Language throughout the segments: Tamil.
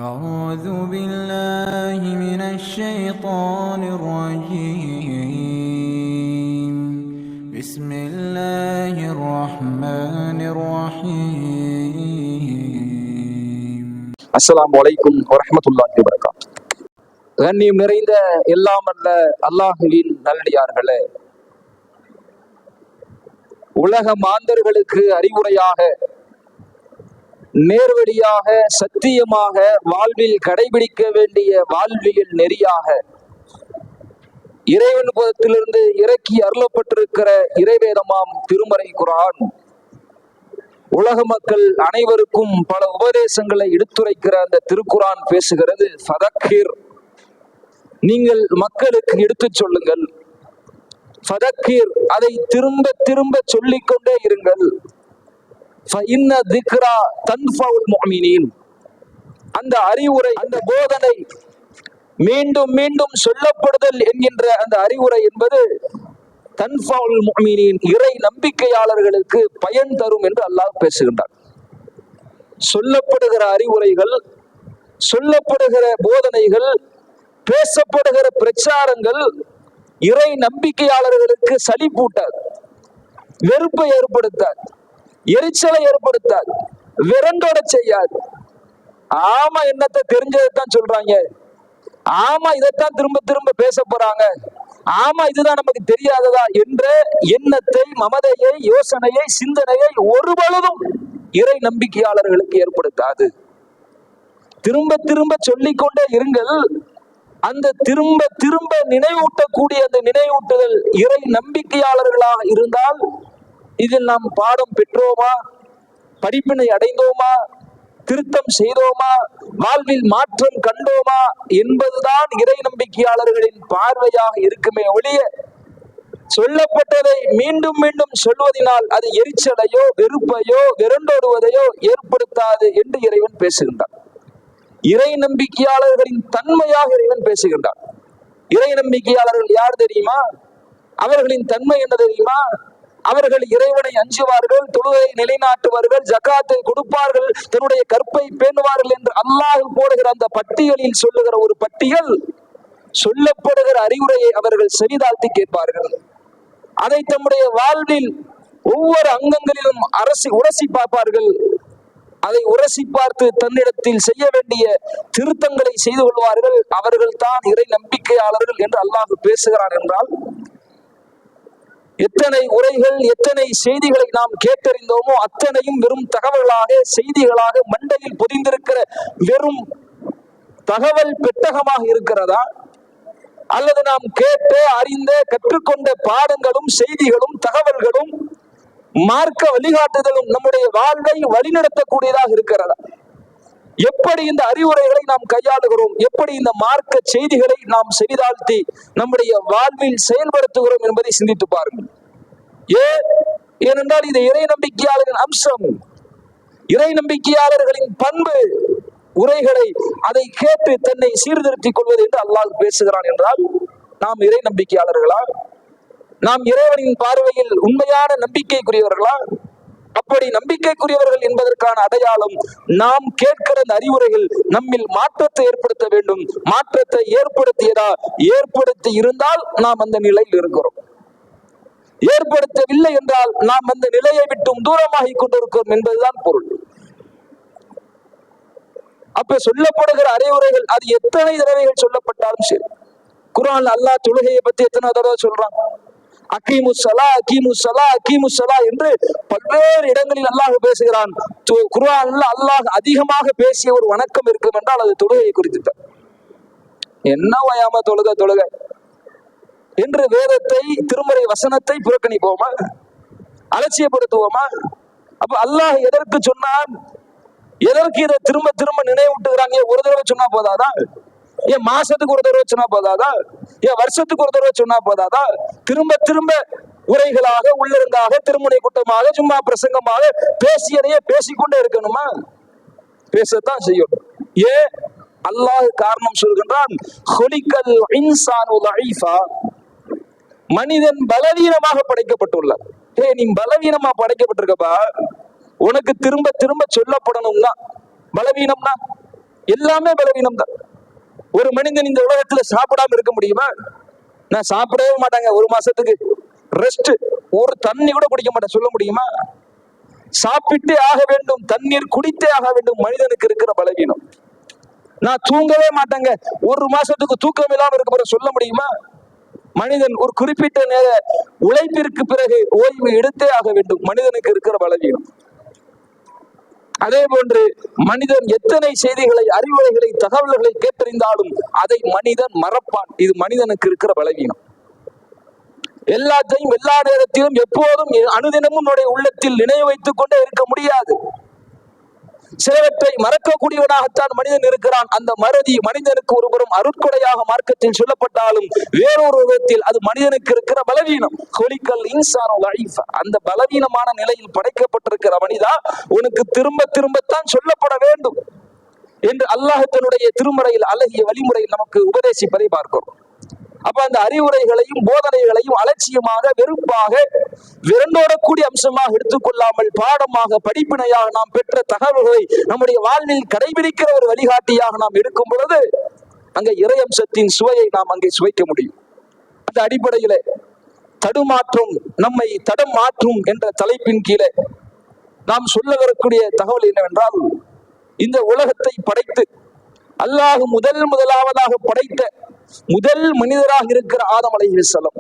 أعوذ بالله من الشيطان الرجيم بسم الله الرحمن الرحيم அஸ்ஸலாமு அலைக்கும் வரஹ்மத்துல்லாஹி வபரகாத்துஹு. கண்ணியம் நிறைந்த எல்லாம் அல்ல அல்லாஹுவின் நல்லடியார்களே, உலக மாந்தர்களுக்கு அறிவுரையாக, நேர்வழியாக, சத்தியமாக வாழ்வில் கடைபிடிக்க வேண்டிய வாழ்வியல் நெறியாக இறைவன் புறத்திலிருந்து இறக்கி அருளப்பட்டிருக்கிற இறைவேதமாம் திருமறை குர்ஆன் உலக மக்கள் அனைவருக்கும் பல உபதேசங்களை எடுத்துரைக்கிற அந்த திருக்குர்ஆன் பேசுகிறது, ஃபதக்கிர், நீங்கள் மக்களுக்கு எடுத்துச் சொல்லுங்கள். ஃபதக்கிர், அதை திரும்ப திரும்ப சொல்லிக்கொண்டே இருங்கள். ஃபஇன்ன திக்ரா தன்ஃபஉல் முஃமினீன், அந்த அறிவுரை, அந்த போதனை, மீண்டும் மீண்டும் சொல்லப்படுதல் என்கின்ற அந்த அறிவுரை என்பது தன்ஃபஉல் முஃமினீன், இறை நம்பிக்கையாளர்களுக்கு பயன் தரும் என்று அல்லாஹ் பேசுகின்றார். சொல்லப்படுகிற அறிவுரைகள், சொல்லப்படுகிற போதனைகள், பேசப்படுகிற பிரச்சாரங்கள் இறை நம்பிக்கையாளர்களுக்கு சலிப்பூட்டாது, வெறுப்பை ஏற்படுத்தாது, எரிச்சலை ஏற்படுத்தாது, விரண்டோட செய்யாது. ஆமா, என்னத்தை தெரிஞ்சதைத்தான் சொல்றாங்க, ஆமா இதைத்தான் திரும்ப திரும்ப பேச போறாங்க, ஆமா இதுதான் நமக்கு தெரியாததா என்ற எண்ணத்தை, மமதையை, யோசனையை, சிந்தனையை ஒருபொழுதும் இறை நம்பிக்கையாளர்களுக்கு ஏற்படுத்தாது. திரும்ப திரும்ப சொல்லிக்கொண்டே இருங்கள். அந்த திரும்ப திரும்ப நினைவூட்டக்கூடிய அந்த நினைவூட்டுதல் இறை நம்பிக்கையாளர்களாக இருந்தால் இதில் நாம் பாடம் பெற்றோமா, படிப்பினை அடைந்தோமா, திருத்தம் செய்தோமா, வாழ்வில் மாற்றம் கண்டோமா என்பதுதான் இறை நம்பிக்கையாளர்களின் பார்வையாக இருக்குமே ஒழிய, சொல்லப்பட்டதை மீண்டும் மீண்டும் சொல்வதனால் அது எரிச்சலையோ, வெறுப்பையோ, விரண்டோடுவதையோ ஏற்படுத்தாது என்று இறைவன் பேசுகின்றான். இறை நம்பிக்கையாளர்களின் தன்மையாக இறைவன் பேசுகின்றான். இறை நம்பிக்கையாளர்கள் யார் தெரியுமா? அவர்களின் தன்மை என்ன தெரியுமா? அவர்கள் இறைவனை அஞ்சுவார்கள், தொழுகை நிலைநாட்டுவார்கள், ஜகாத்தை கொடுப்பார்கள், தன்னுடைய கற்பை பேணுவார்கள் என்று அல்லாஹ் போடுகிற அந்த பட்டியலில் சொல்லுகிற ஒரு பட்டியல், சொல்லப்படுகிற அறிவுரையை அவர்கள் செவிதாழ்த்தி கேட்பார்கள். அதை தம்முடைய வாழ்வில் ஒவ்வொரு அங்கங்களிலும் உரசி பார்ப்பார்கள். அதை உரசி பார்த்து தன்னிடத்தில் செய்ய வேண்டிய திருத்தங்களை செய்து கொள்வார்கள். அவர்கள் தான் இறை நம்பிக்கையாளர்கள் என்று அல்லாஹ் பேசுகிறான் என்றால், எத்தனை உரைகள், எத்தனை செய்திகளை நாம் கேட்டறிந்தோமோ அத்தனையும் வெறும் தகவல்களாக, செய்திகளாக மண்டையில் பொதிந்திருக்கிற வெறும் தகவல் பெட்டகமாக இருக்கிறதா? அல்லது நாம் கேட்டு அறிந்த கற்றுக்கொண்ட பாடங்களும் செய்திகளும் தகவல்களும் மார்க்க வழிகாட்டுதலும் நம்முடைய வாழ்வை வழிநடத்தக்கூடியதாக இருக்கிறதா? எப்படி இந்த அறிவுரைகளை நாம் கையாளுகிறோம், எப்படி இந்த மார்க்க செய்திகளை நாம் செவிதாழ்த்தி நம்முடைய வாழ்வில் செயல்படுத்துகிறோம் என்பதை சிந்தித்து பாருங்கள். ஏனென்றால் இது இறை நம்பிக்கையாளரின் அம்சம், இறை நம்பிக்கையாளர்களின் பண்பு. உரைகளை அதை கேட்டு தன்னை சீர்திருத்திக் கொள்வது என்று அல்லாஹ் பேசுகிறான் என்றால், நாம் இறை நம்பிக்கையாளர்களா? நாம் இறைவனின் பார்வையில் உண்மையான நம்பிக்கைக்குரியவர்களா? அப்படி நம்பிக்கைக்குரியவர்கள் என்பதற்கான அடையாளம், நாம் கேட்கிற அந்த அறிவுரைகள் நம்மில் மாற்றத்தை ஏற்படுத்த வேண்டும். மாற்றத்தை ஏற்படுத்தி இருந்தால் நாம் அந்த நிலையில் இருக்கிறோம். ஏற்படுத்தவில்லை என்றால் நாம் அந்த நிலையை விட்டும் தூரமாகி கொண்டிருக்கிறோம் என்பதுதான் பொருள். அப்ப சொல்லப்படுகிற அறிவுரைகள் அது எத்தனை தடவைகள் சொல்லப்பட்டாலும் சரி, குர்ஆன்ல அல்லாஹ் தொழுகையை பத்தி எத்தனை தடவை சொல்றான்? அகீமுஸ்ஸலா, அகீமுஸ்ஸலா, அகீமுஸ்ஸலா என்று பல்வேறு இடங்களில் அல்லாஹ் பேசுகிறான். குர்ஆன்ல அல்லாஹ் அதிகமாக பேசிய ஒரு வணக்கம் இருக்கும் என்றால் அது தொழுகையை குறித்து. என்ன வயாம தொழுக என்று வேதத்தை, திருமறை வசனத்தை புறக்கணிப்போமா? அலட்சியப்படுத்துவோமா? அப்ப அல்லாஹ் எதற்கு சொன்னான்? எதற்கு இதை திரும்ப திரும்ப நினைவூட்டுகிறாங்க? ஒரு தடவை சொன்னா போதாதா? ஏன் மாசத்துக்கு ஒரு தடவை சொன்னா போதாதா? ஏன் வருஷத்துக்கு ஒரு தடவை சொன்னா போதாதா? திரும்ப திரும்ப உரைகளாக, உள்ளிருந்தாக, திருமுனை கூட்டமாக, சும்மா பிரசங்கமாக பேசியதையே பேசிக்கொண்டே இருக்கணுமா? பேசத்தான் செய்யணும். ஏன்? அல்லாஹ் காரணம் சொல்கின்றான், மனிதன் பலவீனமாக படைக்கப்பட்டுள்ளார். நீ பலவீனமா படைக்கப்பட்டிருக்கப்பா, உனக்கு திரும்ப திரும்ப சொல்லப்படணும் தான். பலவீனம்னா எல்லாமே பலவீனம் தான். ஒரு மனிதன் இந்த உலகத்துல சாப்பிடாம இருக்க முடியுமா? நான் சாப்பிடவே மாட்டாங்க ஒரு மாசத்துக்கு ரெஸ்ட், ஒரு தண்ணி கூட குடிக்க மாட்டேன் சொல்ல முடியுமா? சாப்பிட்டே ஆக வேண்டும், தண்ணீர் குடித்தே ஆக வேண்டும், மனிதனுக்கு இருக்கிற பலவீனம். நான் தூங்கவே மாட்டேங்க ஒரு மாசத்துக்கு தூக்கம் இல்லாம இருக்க போற சொல்ல முடியுமா? மனிதன் ஒரு குறிப்பிட்ட நேர உழைப்பிற்கு பிறகு ஓய்வு எடுத்தே ஆக வேண்டும், மனிதனுக்கு இருக்கிற பலவீனம். அதே போன்று மனிதன் எத்தனை செய்திகளை, அறிவுரைகளை, தகவல்களை கேட்டறிந்தாலும் அதை மனிதன் மறப்பான். இது மனிதனுக்கு இருக்கிற பலவீனம். எல்லாத்தையும் எல்லா நேரத்திலும் எப்போதும் அனுதினமும் நம்முடைய உள்ளத்தில் நினைவு வைத்துக் கொண்டே இருக்க முடியாது. சிலவற்றை மறக்கக்கூடியவனாகத்தான் மனிதன் இருக்கிறான். அந்த மறதி மனிதனுக்கு ஒருபுறம் அருட்கொடையாக மார்க்கத்தில் சொல்லப்பட்டாலும் வேறொரு விதத்தில் அது மனிதனுக்கு இருக்கிற பலவீனம். அந்த பலவீனமான நிலையில் படைக்கப்பட்டிருக்கிற மனிதா, உனக்கு திரும்ப திரும்பத்தான் சொல்லப்பட வேண்டும் என்று அல்லாஹ் தன்னுடைய திருமறையில் அழகிய வழிமுறையில் நமக்கு உபதேசிப்பதை பார்க்கிறோம். அப்ப அந்த அறிவுரைகளையும் போதனைகளையும் அலட்சியமாக, வெறுப்பாக, விரண்டோடக்கூடிய அம்சமாக எடுத்துக்கொள்ளாமல் பாடமாக, படிப்பினையாக நாம் பெற்ற தகவல்களை நம்முடைய வாழ்வில் கடைபிடிக்கிற ஒரு வழிகாட்டியாக நாம் எடுக்கும் பொழுது அங்கே இறை அம்சத்தின் சுவையை நாம் அங்கே சுவைக்க முடியும். அந்த அடிப்படையில தடுமாற்றம் நம்மை தடம் மாற்றும் என்ற தலைப்பின் கீழே நாம் சொல்ல வரக்கூடிய தகவல் என்னவென்றால், இந்த உலகத்தை படைத்து அல்லாஹ் முதலாவதாக படைத்த முதல் மனிதராக இருக்கிற ஆதம் அலைஹிஸ்ஸலாம்,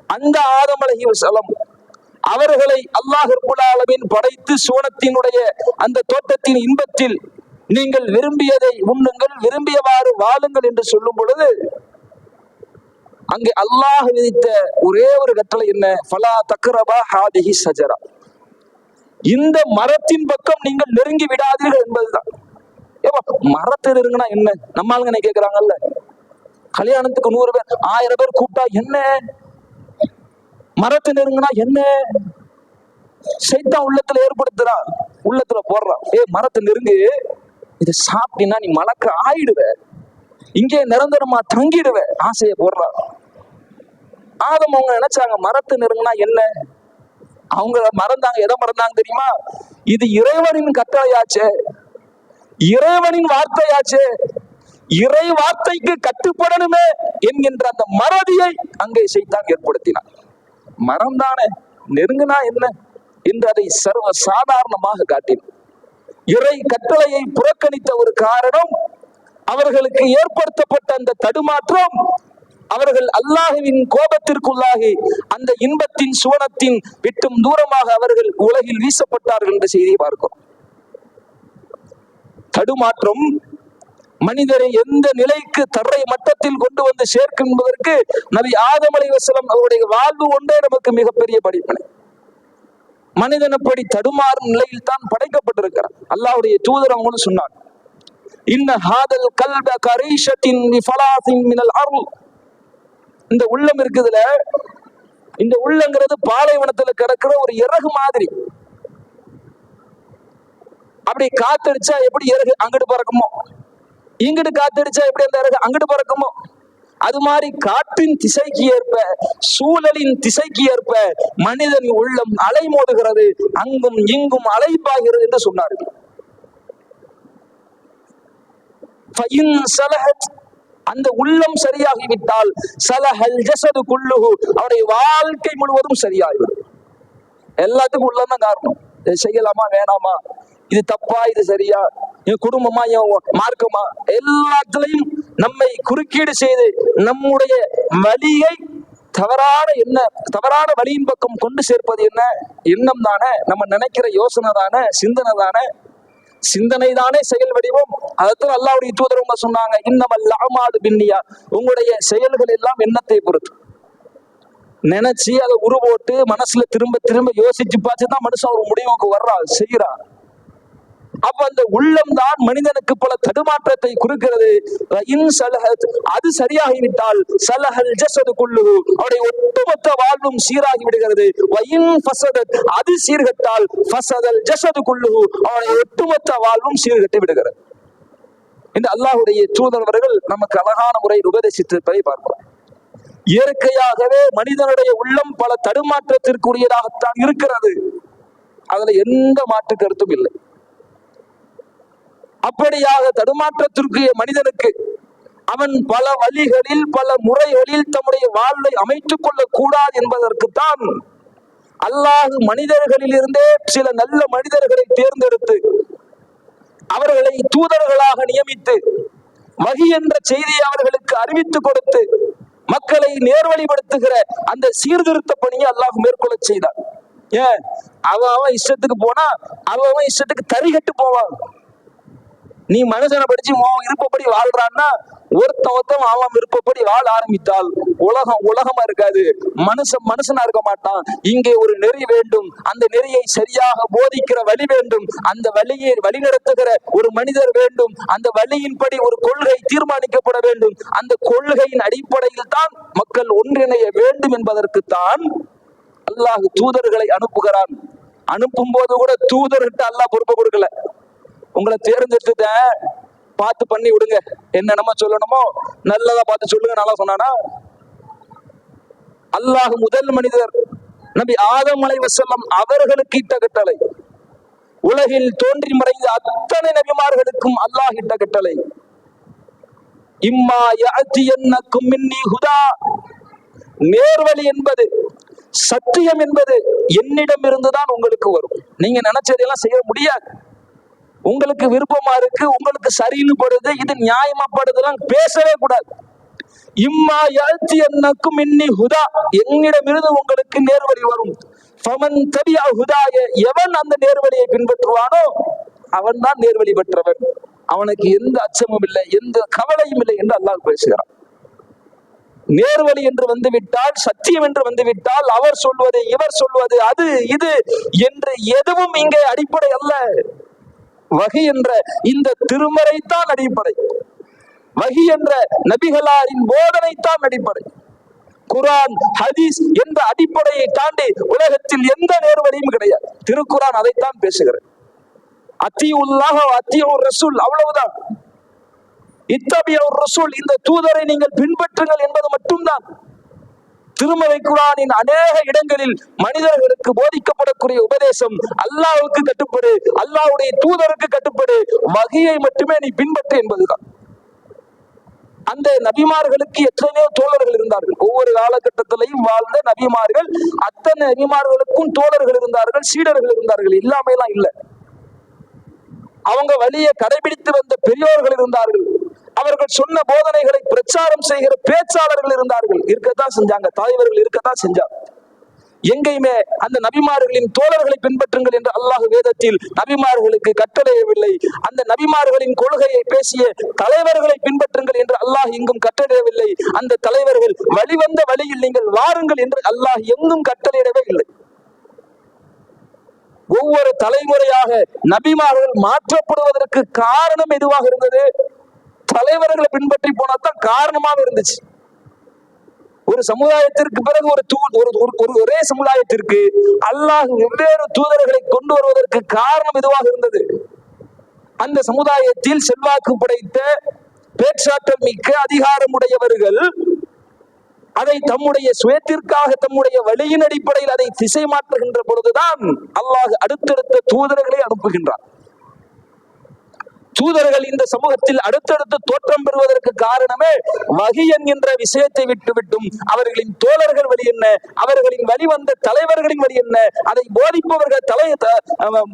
அந்த ஆதம் அலைஹிஸ்ஸலாம் அவர்களை அல்லாஹ் ரப்பல் ஆலமீன் படைத்து சுவனத்தினுடைய அந்த தோட்டத்தின் இன்பத்தில் நீங்கள் விரும்பியதை உண்ணுங்கள், விரும்பியவாறு வாழுங்கள் என்று சொல்லும் பொழுது அங்கே அல்லாஹ் விதித்த ஒரே ஒரு கட்டளை என்ன? ஃபலா தக்ரபா ஹாதிஹி ஷஜரா, இந்த மரத்தின் பக்கம் நீங்கள் நெருங்கி விடாதீர்கள் என்பதுதான். மரத்தை நெருங்கினா என்ன? நம்ம ஆளுங்க கேட்கிறாங்கல்ல, கல்யாணத்துக்கு 100 பேர் 1000 பேர் கூப்பிட்டா என்ன? மரத்தை நெருங்கினா என்ன? சைத்தான் உள்ளத்துல ஏற்படுத்துறா, உள்ளத்துல போடுறான், மரத்தை நெருங்கு, இதை சாப்பிட்டீங்கன்னா நீ மலக்க ஆயிடுவ, இங்கே நிரந்தரமா தங்கிடுவ, ஆசையை போடுறா. ஆதம் அவங்க நினைச்சாங்க மரத்தை நெருங்கினா என்ன? அவங்க மறந்தாங்க. எதை மறந்தாங்க தெரியுமா? இது இறைவனின் கட்டளையாச்சே, இறைவனின் வார்த்தையாச்சே, இறை வார்த்தைக்கு கட்டுப்படணுமே என்கின்ற அந்த மறதியை அங்கே சைத்தான் ஏற்படுத்தினார். மரம் தானே, நெருங்கினா என்ன என்று அதை சர்வ சாதாரணமாக காட்டினார். இறை கட்டளையை புறக்கணித்த ஒரு காரணம், அவர்களுக்கு ஏற்படுத்தப்பட்ட அந்த தடுமாற்றம், அவர்கள் அல்லாஹ்வின் கோபத்திற்குள்ளாகி அந்த இன்பத்தின் சுவனத்தின் விட்டும் தூரமாக அவர்கள் உலகில் வீசப்பட்டார்கள் என்ற செய்தியை பார்க்கிறோம். தடுமாற்றம் மனிதரை எந்த நிலைக்கு தரை மட்டத்தில் கொண்டு வந்து சேர்க்கும் என்பதற்கு நபி ஆதம் அலைஹிஸ்ஸலாம் அவருடைய வாழ்வு ஒன்றே நமக்கு மிகப்பெரிய படிப்பினை. மனிதன் அப்படி தடுமாறும் நிலையில் தான் படைக்கப்பட்டிருக்கிறார். அல்லாஹ்வுடைய தூதர் அவங்களும் சொன்னார், இன்ன ஹாதல் கல்ப கரீஷத்தின் ஃபலாசின் மினல் அர்ல், இந்த உள்ளம் இருக்குதுல, இந்த உள்ளங்கிறது பாலைவனத்துல கிடக்கிற ஒரு இறகு மாதிரி. அப்படி காத்தடிச்சா எப்படி இறகு அங்கிட்டு பறக்குமோ, இங்கிட்டு காத்தடிச்சா எப்படி அந்த இறகு அங்கிட்டு பறக்குமோ, அது மாதிரி காற்றின் திசைக்கு ஏற்ப, சூழலின் திசைக்கு ஏற்ப மனிதன் உள்ளம் அலைமோதுகிறது, அங்கும் இங்கும் அலைப்பாகிறது என்று சொன்னார்கள். அந்த உள்ளம் சரியாகிவிட்டால் சலஹல் ஜஸது குல்லுஹு, அவருடைய வாழ்க்கை முழுவதும் சரியாகிவிடும். எல்லாத்துக்கும் உள்ளம் தான் காரணம். இதை செய்யலாமா வேணாமா, இது தப்பா இது சரியா, என் குடும்பமா என் மார்க்கமா, எல்லாத்திலையும் நம்மை குறுக்கீடு செய்து நம்முடைய வழியை தவறான வழியின் பக்கம் கொண்டு சேர்ப்பது என்ன? எண்ணம் தானே, நம்ம நினைக்கிற யோசனை தானே, சிந்தனை தானே. சிந்தனை தானே செயல் வடிவம். அதைத்தான் அல்லாஹ்வுடைய தூதர் சொன்னாங்க, இன்னமல் அமாலு பின்னியா, உங்களுடைய செயல்கள் எல்லாம் எண்ணத்தை பொறுத்து. நினைச்சு அதை உருவோட்டு மனசுல திரும்ப திரும்ப யோசிச்சு பார்த்துதான் மனுஷன் ஒரு முடிவுக்கு வர்றான், செய்யறான். அப்ப அந்த உள்ளம் தான் மனிதனுக்கு பல தடுமாற்றத்தை குறிக்கிறது. அது சரியாகிவிட்டால் சலஹல் ஜஸது குல்லுஹு, அவருடைய ஒட்டுமொத்த வாழ்வும் சீராகி விடுகிறது. அது சீர்கட்டால் ஃபஸதல் ஜஸது குல்லுஹு, அவருடைய ஒட்டுமொத்த வாழ்வும் சீர்கட்டி விடுகிறது என்று அல்லாஹ்வுடைய தூதரவர்கள் நமக்கு அழகான முறையில் உபதேசித்திருப்பதை பார்க்கிறோம். இயற்கையாகவே மனிதனுடைய உள்ளம் பல தடுமாற்றத்திற்குரியதாகத்தான் இருக்கிறது, அதுல எந்த மாற்று கருத்தும் இல்லை. அப்படியாக தடுமாற்றத்திற்கு மனிதனுக்கு அவன் பல வழிகளில் பல முறைகளில் தம்முடைய வாழ்வை அமைத்துக் கொள்ளக் கூடாது என்பதற்குத்தான் அல்லாஹ் மனிதர்களில் இருந்தே சில நல்ல மனிதர்களை தேர்ந்தெடுத்து அவர்களை தூதர்களாக நியமித்து வஹி என்ற செய்தியை அவர்களுக்கு அறிவித்துக் கொடுத்து மக்களை நேர்வழிப்படுத்துகிற அந்த சீர்திருத்த பணியை அல்லாஹ் மேற்கொள்ள செய்தார். ஏன் அவன் இஷ்டத்துக்கு போனா அவன் இஷ்டத்துக்கு தறிகட்டு போவான். நீ மனுஷனை படிச்சு விருப்பப்படி வாழ்றான்னா ஒருத்தன் அவன் விருப்பப்படி வாழ ஆரம்பித்தால் உலகமா இருக்காது, மனுஷனா இருக்க மாட்டான். இங்கே ஒரு நெறி வேண்டும், அந்த நெறியை சரியாக போதிக்கிற வழி வேண்டும், அந்த வழியை வழிநடத்துகிற ஒரு மனிதர் வேண்டும், அந்த வழியின்படி ஒரு கொள்கை தீர்மானிக்கப்பட வேண்டும், அந்த கொள்கையின் அடிப்படையில் தான் மக்கள் ஒன்றிணைய வேண்டும் என்பதற்குத்தான் அல்லாஹ் தூதர்களை அனுப்புகிறான். அனுப்பும் போது கூட தூதர்கிட்ட அல்லாஹ் பொறுப்பை கொடுக்கல. உங்களை தேர்ந்தெடுத்துட்ட பார்த்து பண்ணி விடுங்க, என்னென்னமோ சொல்லணுமோ நல்லதா பார்த்து சொல்லுங்க நல்லா சொன்னானா? அல்லாஹ் முதல் மனிதர் நபி ஆதம் அலைஹிஸ்ஸலாம் அவர்களுக்கு இட்ட கட்டளை, உலகில் தோன்றி மறைந்த அத்தனை நபிமார்களுக்கும் அல்லாஹ் இட்ட கட்டளை, இம்மா யஅதியன்னக்கும் மின்னி ஹுதா, நேர்வழி என்பது சத்தியம் என்பது என்னிடம் இருந்துதான் உங்களுக்கு வரும். நீங்க நினைச்சதெல்லாம் செய்ய முடியாது. உங்களுக்கு விருப்பமா இருக்கு, உங்களுக்கு சரின்னு படுது, இது நியாயமா படுதுலாம் பேசவே கூடாது. இம்மா யஅதியன்னக்கும் மின்னி ஹுதா, என்னிடமிருந்து உங்களுக்கு நேர்வழி வரும். ஃபமன் தபிஅ ஹுதாய, எவன் அந்த நேர்வழியை பின்பற்றுவானோ அவன் தான் நேர்வழி பெற்றவன், அவனுக்கு எந்த அச்சமும் இல்லை, எந்த கவலையும் இல்லை என்று அல்லாஹ் பேசுகிறான். நேர்வழி என்று வந்துவிட்டால், சத்தியம் என்று வந்துவிட்டால், அவர் சொல்வது இவர் சொல்வது அது இது என்று எதுவும் இங்கே அடிப்படை அல்ல. வஹி என்ற இந்த திருமறைத்தான் அடிப்படை, வஹி என்ற நபிகளாரின் போதனைத்தான் அடிப்படை. குர்ஆன் ஹதீஸ் என்ற அடிப்படையை தாண்டி உலகத்தில் எந்த நேர்வழியும் கிடையாது. திருக்குர்ஆன் அதைத்தான் பேசுகிறது. அத்தியுல்லாஹ் அத்தியுர் ரசூல், அவ்வளவுதான். இத்தபியுர் ரசூல், இந்த தூதரை நீங்கள் பின்பற்றுங்கள் என்பது மட்டும்தான். திருமறை குர்ஆனின் அநேக இடங்களில் மனிதர்களுக்கு போதிக்கப்படக்கூடிய உபதேசம் அல்லாஹ்வுக்கு கட்டுப்படு, அல்லாஹ்வுடைய தூதருக்கு கட்டுப்படு, வஹியை மட்டுமே நீ பின்பற்று என்பதுதான். அந்த நபிமார்களுக்கு எத்தனையோ தோழர்கள் இருந்தார்கள். ஒவ்வொரு காலகட்டத்திலையும் வாழ்ந்த நபிமார்கள், அத்தனை நபிமார்களுக்கும் தோழர்கள் இருந்தார்கள், சீடர்கள் இருந்தார்கள், இல்லாமலாம் இல்லை. அவங்க வழியை கடைபிடித்து வந்த பெரியோர்கள் இருந்தார்கள். அவர்கள் சொன்ன போதனைகளை பிரச்சாரம் செய்கிற பேச்சாளர்கள் இருந்தார்கள், இருக்கத்தான் செஞ்சாங்க, தலைவர்கள் இருக்கத்தான் செஞ்சாங்க. எங்கேயுமே அந்த நபிமார்களின் தோழர்களை பின்பற்றுங்கள் என்று அல்லாஹ் வேதத்தில் நபிமார்களுக்கு கட்டளையிடவில்லை. அந்த நபிமார்களின் கொள்கையை பேசிய தலைவர்களை பின்பற்றுங்கள் என்று அல்லாஹ் எங்கும் கட்டளையிடவில்லை. அந்த தலைவர்கள் வழிவந்த வழியில் நீங்கள் வாருங்கள் என்று அல்லாஹ் எங்கும் கட்டளையிடவே இல்லை. ஒவ்வொரு தலைமுறையாக நபிமார்கள் மாற்றப்படுவதற்கு காரணம் எதுவாக இருந்தது? தலைவர்களை பின்பற்றி போனாதான் காரணமாக இருந்துச்சு. ஒரு சமுதாயத்திற்கு பிறகு ஒரே சமுதாயத்திற்கு அல்லாஹ் வெவ்வேறு தூதர்களை கொண்டு வருவதற்கு காரணம் எதுவாக இருந்தது? அந்த சமுதாயத்தில் செல்வாக்கு படைத்த பேச்சாற்றல் மிக்க அதிகாரமுடையவர்கள் அதை தம்முடைய சுயத்திற்காக தம்முடைய வழியின் அடிப்படையில் அதை திசை மாற்றுகின்ற பொழுதுதான் அல்லாஹ் அடுத்தடுத்த தூதர்களை அனுப்புகின்றார். தூதர்கள் இந்த சமூகத்தில் அடுத்தடுத்து தோற்றம் பெறுவதற்கு காரணமே வஹி என்கின்ற விஷயத்தை விட்டுவிட்டும் அவர்களின் தோழர்கள் வழி என்ன, அவர்களின் வழி வந்த தலைவர்களின் வழி என்ன, அதை போதிப்பவர்கள்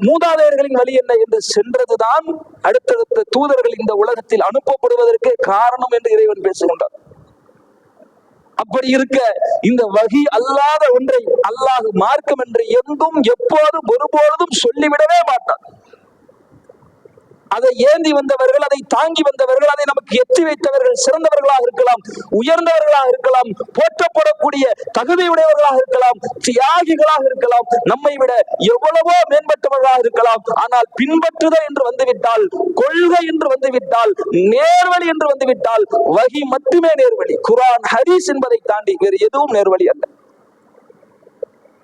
மூதாதையர்களின் வழி என்ன என்று சென்றதுதான் அடுத்தடுத்த தூதர்கள் இந்த உலகத்தில் அனுப்பப்படுவதற்கு காரணம் என்று இறைவன் பேசுகின்றார். அப்படி இருக்க இந்த வஹி அல்லாத ஒன்றை அல்லாஹ் மார்க்கம் என்று எங்கும் எப்போதும் ஒருபொழுதும் சொல்லிவிடவே மாட்டார். அதை ஏந்தி வந்தவர்கள், அதை தாங்கி வந்தவர்கள், அதை நமக்கு எத்தி வைத்தவர்கள் சிறந்தவர்களாக இருக்கலாம், உயர்ந்தவர்களாக இருக்கலாம், போற்றப்படக்கூடிய தகுதியுடையவர்களாக இருக்கலாம், தியாகிகளாக இருக்கலாம், நம்மை விட எவ்வளவோ மேம்பட்டவர்களாக இருக்கலாம். ஆனால் பின்பற்றுதல் என்று வந்துவிட்டால், கொள்கை என்று வந்துவிட்டால், நேர்வழி என்று வந்துவிட்டால் வஹி மட்டுமே நேர்வழி. குர்ஆன் ஹதீஸ் என்பதை தாண்டி வேறு எதுவும் நேர்வழி அல்ல.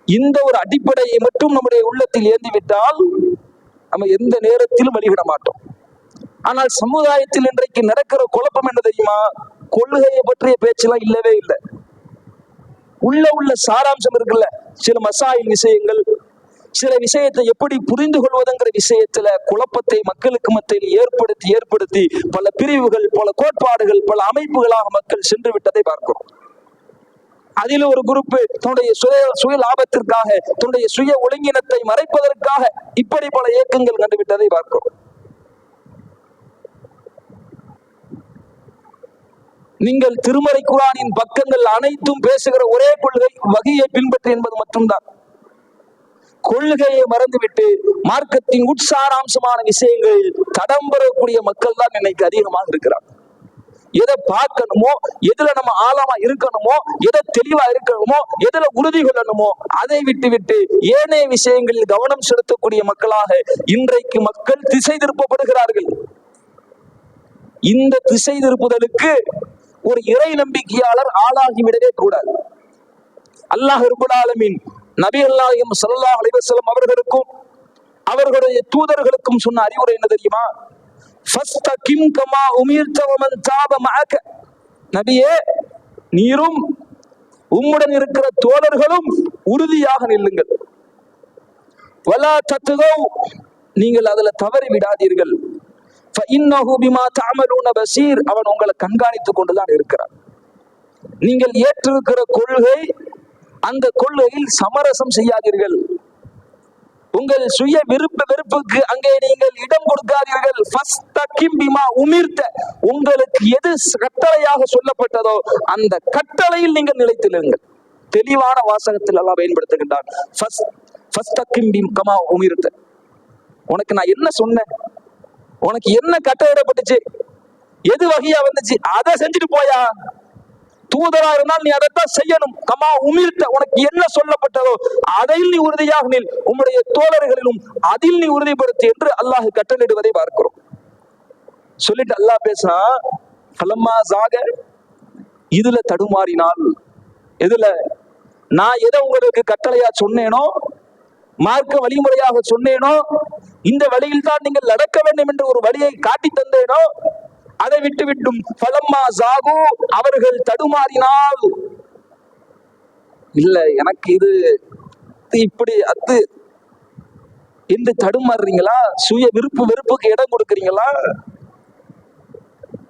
இந்த ஒரு அடிப்படையை மட்டும் நம்முடைய உள்ளத்தில் ஏந்திவிட்டால் நம்ம எந்த நேரத்திலும் வழிவிட மாட்டோம். ஆனால் சமுதாயத்தில் இன்றைக்கு நடக்கிற குழப்பம் என்ன தெரியுமா? கொள்கையை பற்றிய பேச்செல்லாம் இல்லவே இல்லை. உள்ள சாராம்சம் இருக்குல்ல, சில மசாயில் விஷயங்கள், சில விஷயத்தை எப்படி புரிந்து கொள்வதுங்கிற விஷயத்துல குழப்பத்தை மக்களுக்கு மத்தியில் ஏற்படுத்தி பல பிரிவுகள், பல கோட்பாடுகள், பல அமைப்புகளாக மக்கள் சென்று விட்டதை பார்க்கிறோம். அதில் ஒரு குரூப் தன்னுடைய சுய லாபத்திற்காக, தன்னுடைய சுய ஒழுங்கினத்தை மறைப்பதற்காக இப்படி பல இயக்கங்கள் கண்டுவிட்டதை பார்க்கிறோம். நீங்கள் திருமறை குர்ஆனின் பக்கங்கள் அனைத்தும் பேசுகிற ஒரே கொள்கை வகையை பின்பற்று என்பது மட்டும்தான். கொள்கையை மறந்துவிட்டு மார்க்கத்தின் உட்சாராம்சமான விஷயங்களில் தடம் பெறக்கூடிய மக்கள் தான் இன்னைக்கு அதிகமாக இருக்கிறார். எதை பார்க்கணுமோ, எதுல நம்ம ஆழமா இருக்கணுமோ, எதை தெளிவா இருக்கணுமோ, எதுல உறுதி கொள்ளணுமோ அதை விட்டு ஏனைய விஷயங்களில் கவனம் செலுத்தக்கூடிய மக்களாக இன்றைக்கு மக்கள் திசை திருப்பப்படுகிறார்கள். இந்த திசை திருப்புதலுக்கு ஒரு இறை நம்பிக்கையாளர் ஆளாகிவிடவே கூடாது. அல்லாஹ் ரப்பல் ஆலமீன் நபிகள் நாயகம் ஸல்லல்லாஹு அலைஹி வஸல்லம் அவர்களுக்கும் அவர்களுடைய தூதர்களுக்கும் சொன்ன அறிவுரை என்ன தெரியுமா? ஃபஸ்தகிம் கமா உமிர்த வமன் தாப மஅக. நபியே, நீரும் உம்முடன் இருக்கிற தோழர்களும் உறுதியாக நில்லுங்கள். வலா தத்கவ், நீங்கள் அதுல தவறி விடாதீர்கள். ஃபஇன்னஹு பிமா தஅமலூன பஸீர், அவன் உங்களை கண்காணித்துக் கொண்டுதான் இருக்கிறான். நீங்கள் ஏற்றிருக்கிற கொள்கை, அந்த கொள்கையில் சமரசம் செய்யாதீர்கள். உங்கள் சுய வெறுப்புக்கு அங்கே நீங்கள் இடம் கொடுக்காதீர்கள். ஃபஸ்தகிம் பிமா உமிர்த, உங்களுக்கு எது கட்டளையாக சொல்லப்பட்டதோ அந்த கட்டளையில் நீங்கள் நிலைத்திருங்கள். தெளிவான வாசகத்தில் அல்லாஹ் பயன்படுத்துகின்றான். ஃபஸ்தகிம் கமா உமிர்த. உனக்கு நான் என்ன சொன்னேன், உனக்கு என்ன கட்டளையிடப்பட்டுச்சு, எது வகையா வந்துச்சு, அதை செஞ்சுட்டு போயா. தூதரா இருந்தால் நீ அதைத்தான் செய்யணும். கமா உமிர்த்த, உனக்கு என்ன சொல்லப்பட்டதோ அதில் நீ உறுதியாக நில், உம்முடைய தோழர்களிலும் அதில் நீ உறுதிப்படுத்து என்று அல்லாஹ் கட்டளையிடுவதை பார்க்கிறோம். சொல்லிட்டு அல்லாஹ் பேசா, ஃபலம்மா ஜாக, இதுல தடுமாறினால், எதுல நான் எதை உங்களுக்கு கட்டளையா சொன்னேனோ, மார்க்க வழிமுறையாக சொன்னேனோ, இந்த வழியில் தான் நீங்கள் நடக்க வேண்டும் என்று ஒரு வழியை காட்டி தந்தேனோ, அதை விட்டும் ஃபலம்மா ஜாகு, அவர்கள் தடுமாறினால், இல்ல எனக்கு இது இப்படி அது என்று தடுமாறுறீங்களா, சுய வெறுப்புக்கு இடம் கொடுக்கிறீங்களா?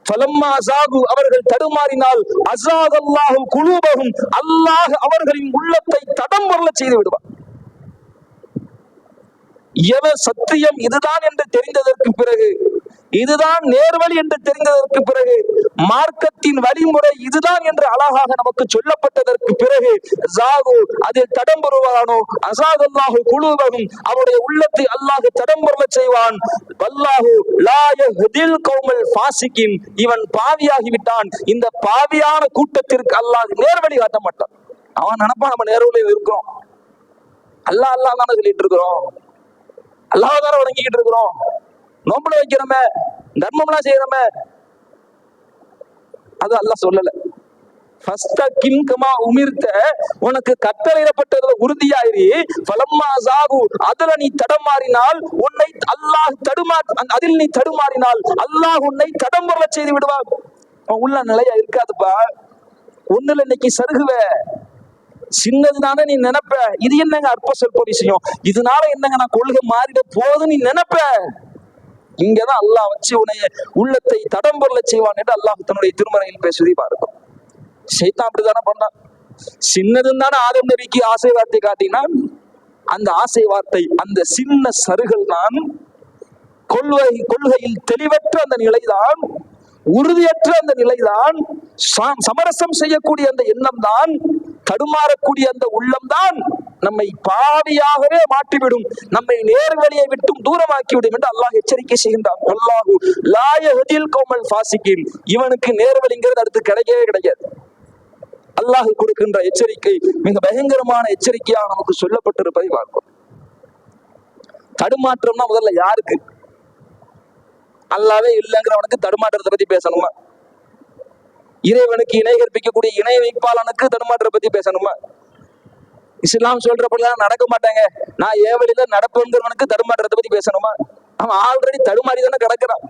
ஃபலம்மா ஜாகு, அவர்கள் தடுமாறினால், அஸாகல்லாஹு குலூபஹும், அல்லாஹ் அவர்களின் உள்ளத்தை தடம் பொருள செய்து விடுவார். எவன் சத்தியம் இதுதான் என்று தெரிந்ததற்கு பிறகு, இதுதான் நேர்வழி என்று தெரிந்ததற்கு பிறகு, மார்க்கத்தின் வழிமுறை இதுதான் என்று அழகாக நமக்கு சொல்லப்பட்டதற்கு பிறகு ஜாகு, அதில் தடம் பெறுவானோ, அஸாகல்லாஹு குலூபஹும், அவருடைய உள்ளத்தை அல்லாஹ் தடம் பெறல செய்வான். வல்லாஹு லா யஹ்தில் கௌமல் ஃபாசிகின், இவன் பாவியாகி விட்டான், இந்த பாவியான கூட்டத்திற்கு அல்லாஹ் நேர்வழி காட்ட மாட்டான். அவன் நினைப்பான் நம்ம நேர்வழியில் இருக்கிறோம், அல்லாஹ் அல்லாஹ் தானே சொல்லிட்டு இருக்கிறோம், அல்லாஹ் தானே வணங்கிக்கிட்டு இருக்கிறோம், நோம்புல வைக்கிறோமே, தர்மம்லாம் செய்யறோமே, அது அல்லாஹ் சொல்லல. ஃபஸ்தகிம் கமா உமிர்த, உனக்கு கட்டளையிடப்பட்டதுல உறுதியாயிரி. ஃபலம்மா ஜாகு, அதுல நீ தடமாறினால், உன்னை அல்லாஹ் அதில் நீ தடுமாறினால் அல்லாஹ் உன்னை தடம்புற செய்து விடுவார். உள்ள நிலையா இருக்காதுப்பா. ஒண்ணுல இன்னைக்கு சருகுவ, சின்னதுனால நீ நினைப்ப இது என்னங்க அற்ப சொற்ப விஷயம், இதனால என்னங்க நான் கொள்கை மாறிட போது நீ நினைப்ப. இங்கதான் அல்லாஹ் வச்சு உன்னைய உள்ளத்தை தடம் பொருள செய்வான் என்று அல்லாஹ் தன்னுடைய திருமறையில் பேசுவதை பார்க்கும். ஷைத்தான் அப்படித்தானே பண்ணான். சின்னதுன்னு தானே ஆதம் நபிக்கு ஆசை வார்த்தை காட்டினா, அந்த ஆசை வார்த்தை, அந்த சின்ன சருகள் தான் கொள்கையில் தெளிவற்ற அந்த நிலைதான், உறுதியற்ற அந்த நிலைதான், சமரசம் செய்யக்கூடிய அந்த எண்ணம் தான், தடுமாறக்கூடிய அந்த உள்ளம் தான் நம்மை பாவியாகவே மாற்றிவிடும், நம்மை நேர்வழியை விட்டும் தூரமாக்கிவிடும் என்று அல்லாஹ் எச்சரிக்கை செய்கின்றான். அல்லாஹு லா யஹ்தில் கௌமல் ஃபாசிகின், இவனுக்கு நேர்வழிங்கிறது அடுத்து கிடைக்கவே கிடைக்காது. அல்லாஹ் கொடுக்கின்ற எச்சரிக்கை மிக பயங்கரமான எச்சரிக்கையாக நமக்கு சொல்லப்பட்டிருப்பதை பார்க்கும். தடுமாற்றம்னா முதல்ல யாருக்கு? அல்லாவே இல்லைங்கிறவனுக்கு தடுமாற்றத்தை பத்தி பேசணுமா? இறைவனுக்கு இணை கற்பிக்கக்கூடிய இணை வைப்பாளனுக்கு தடுமாற்றத்தை பத்தி பேசணுமா? இஸ்லாம் சொல்றப்பெல்லாம் நடக்க மாட்டாங்க, நான் ஏவலில நடப்புங்கிறவனுக்கு தடுமாற்றத்தை பத்தி பேசணுமா? அவன் ஆல்ரெடி தடுமாறி தானே கிடக்குறான்,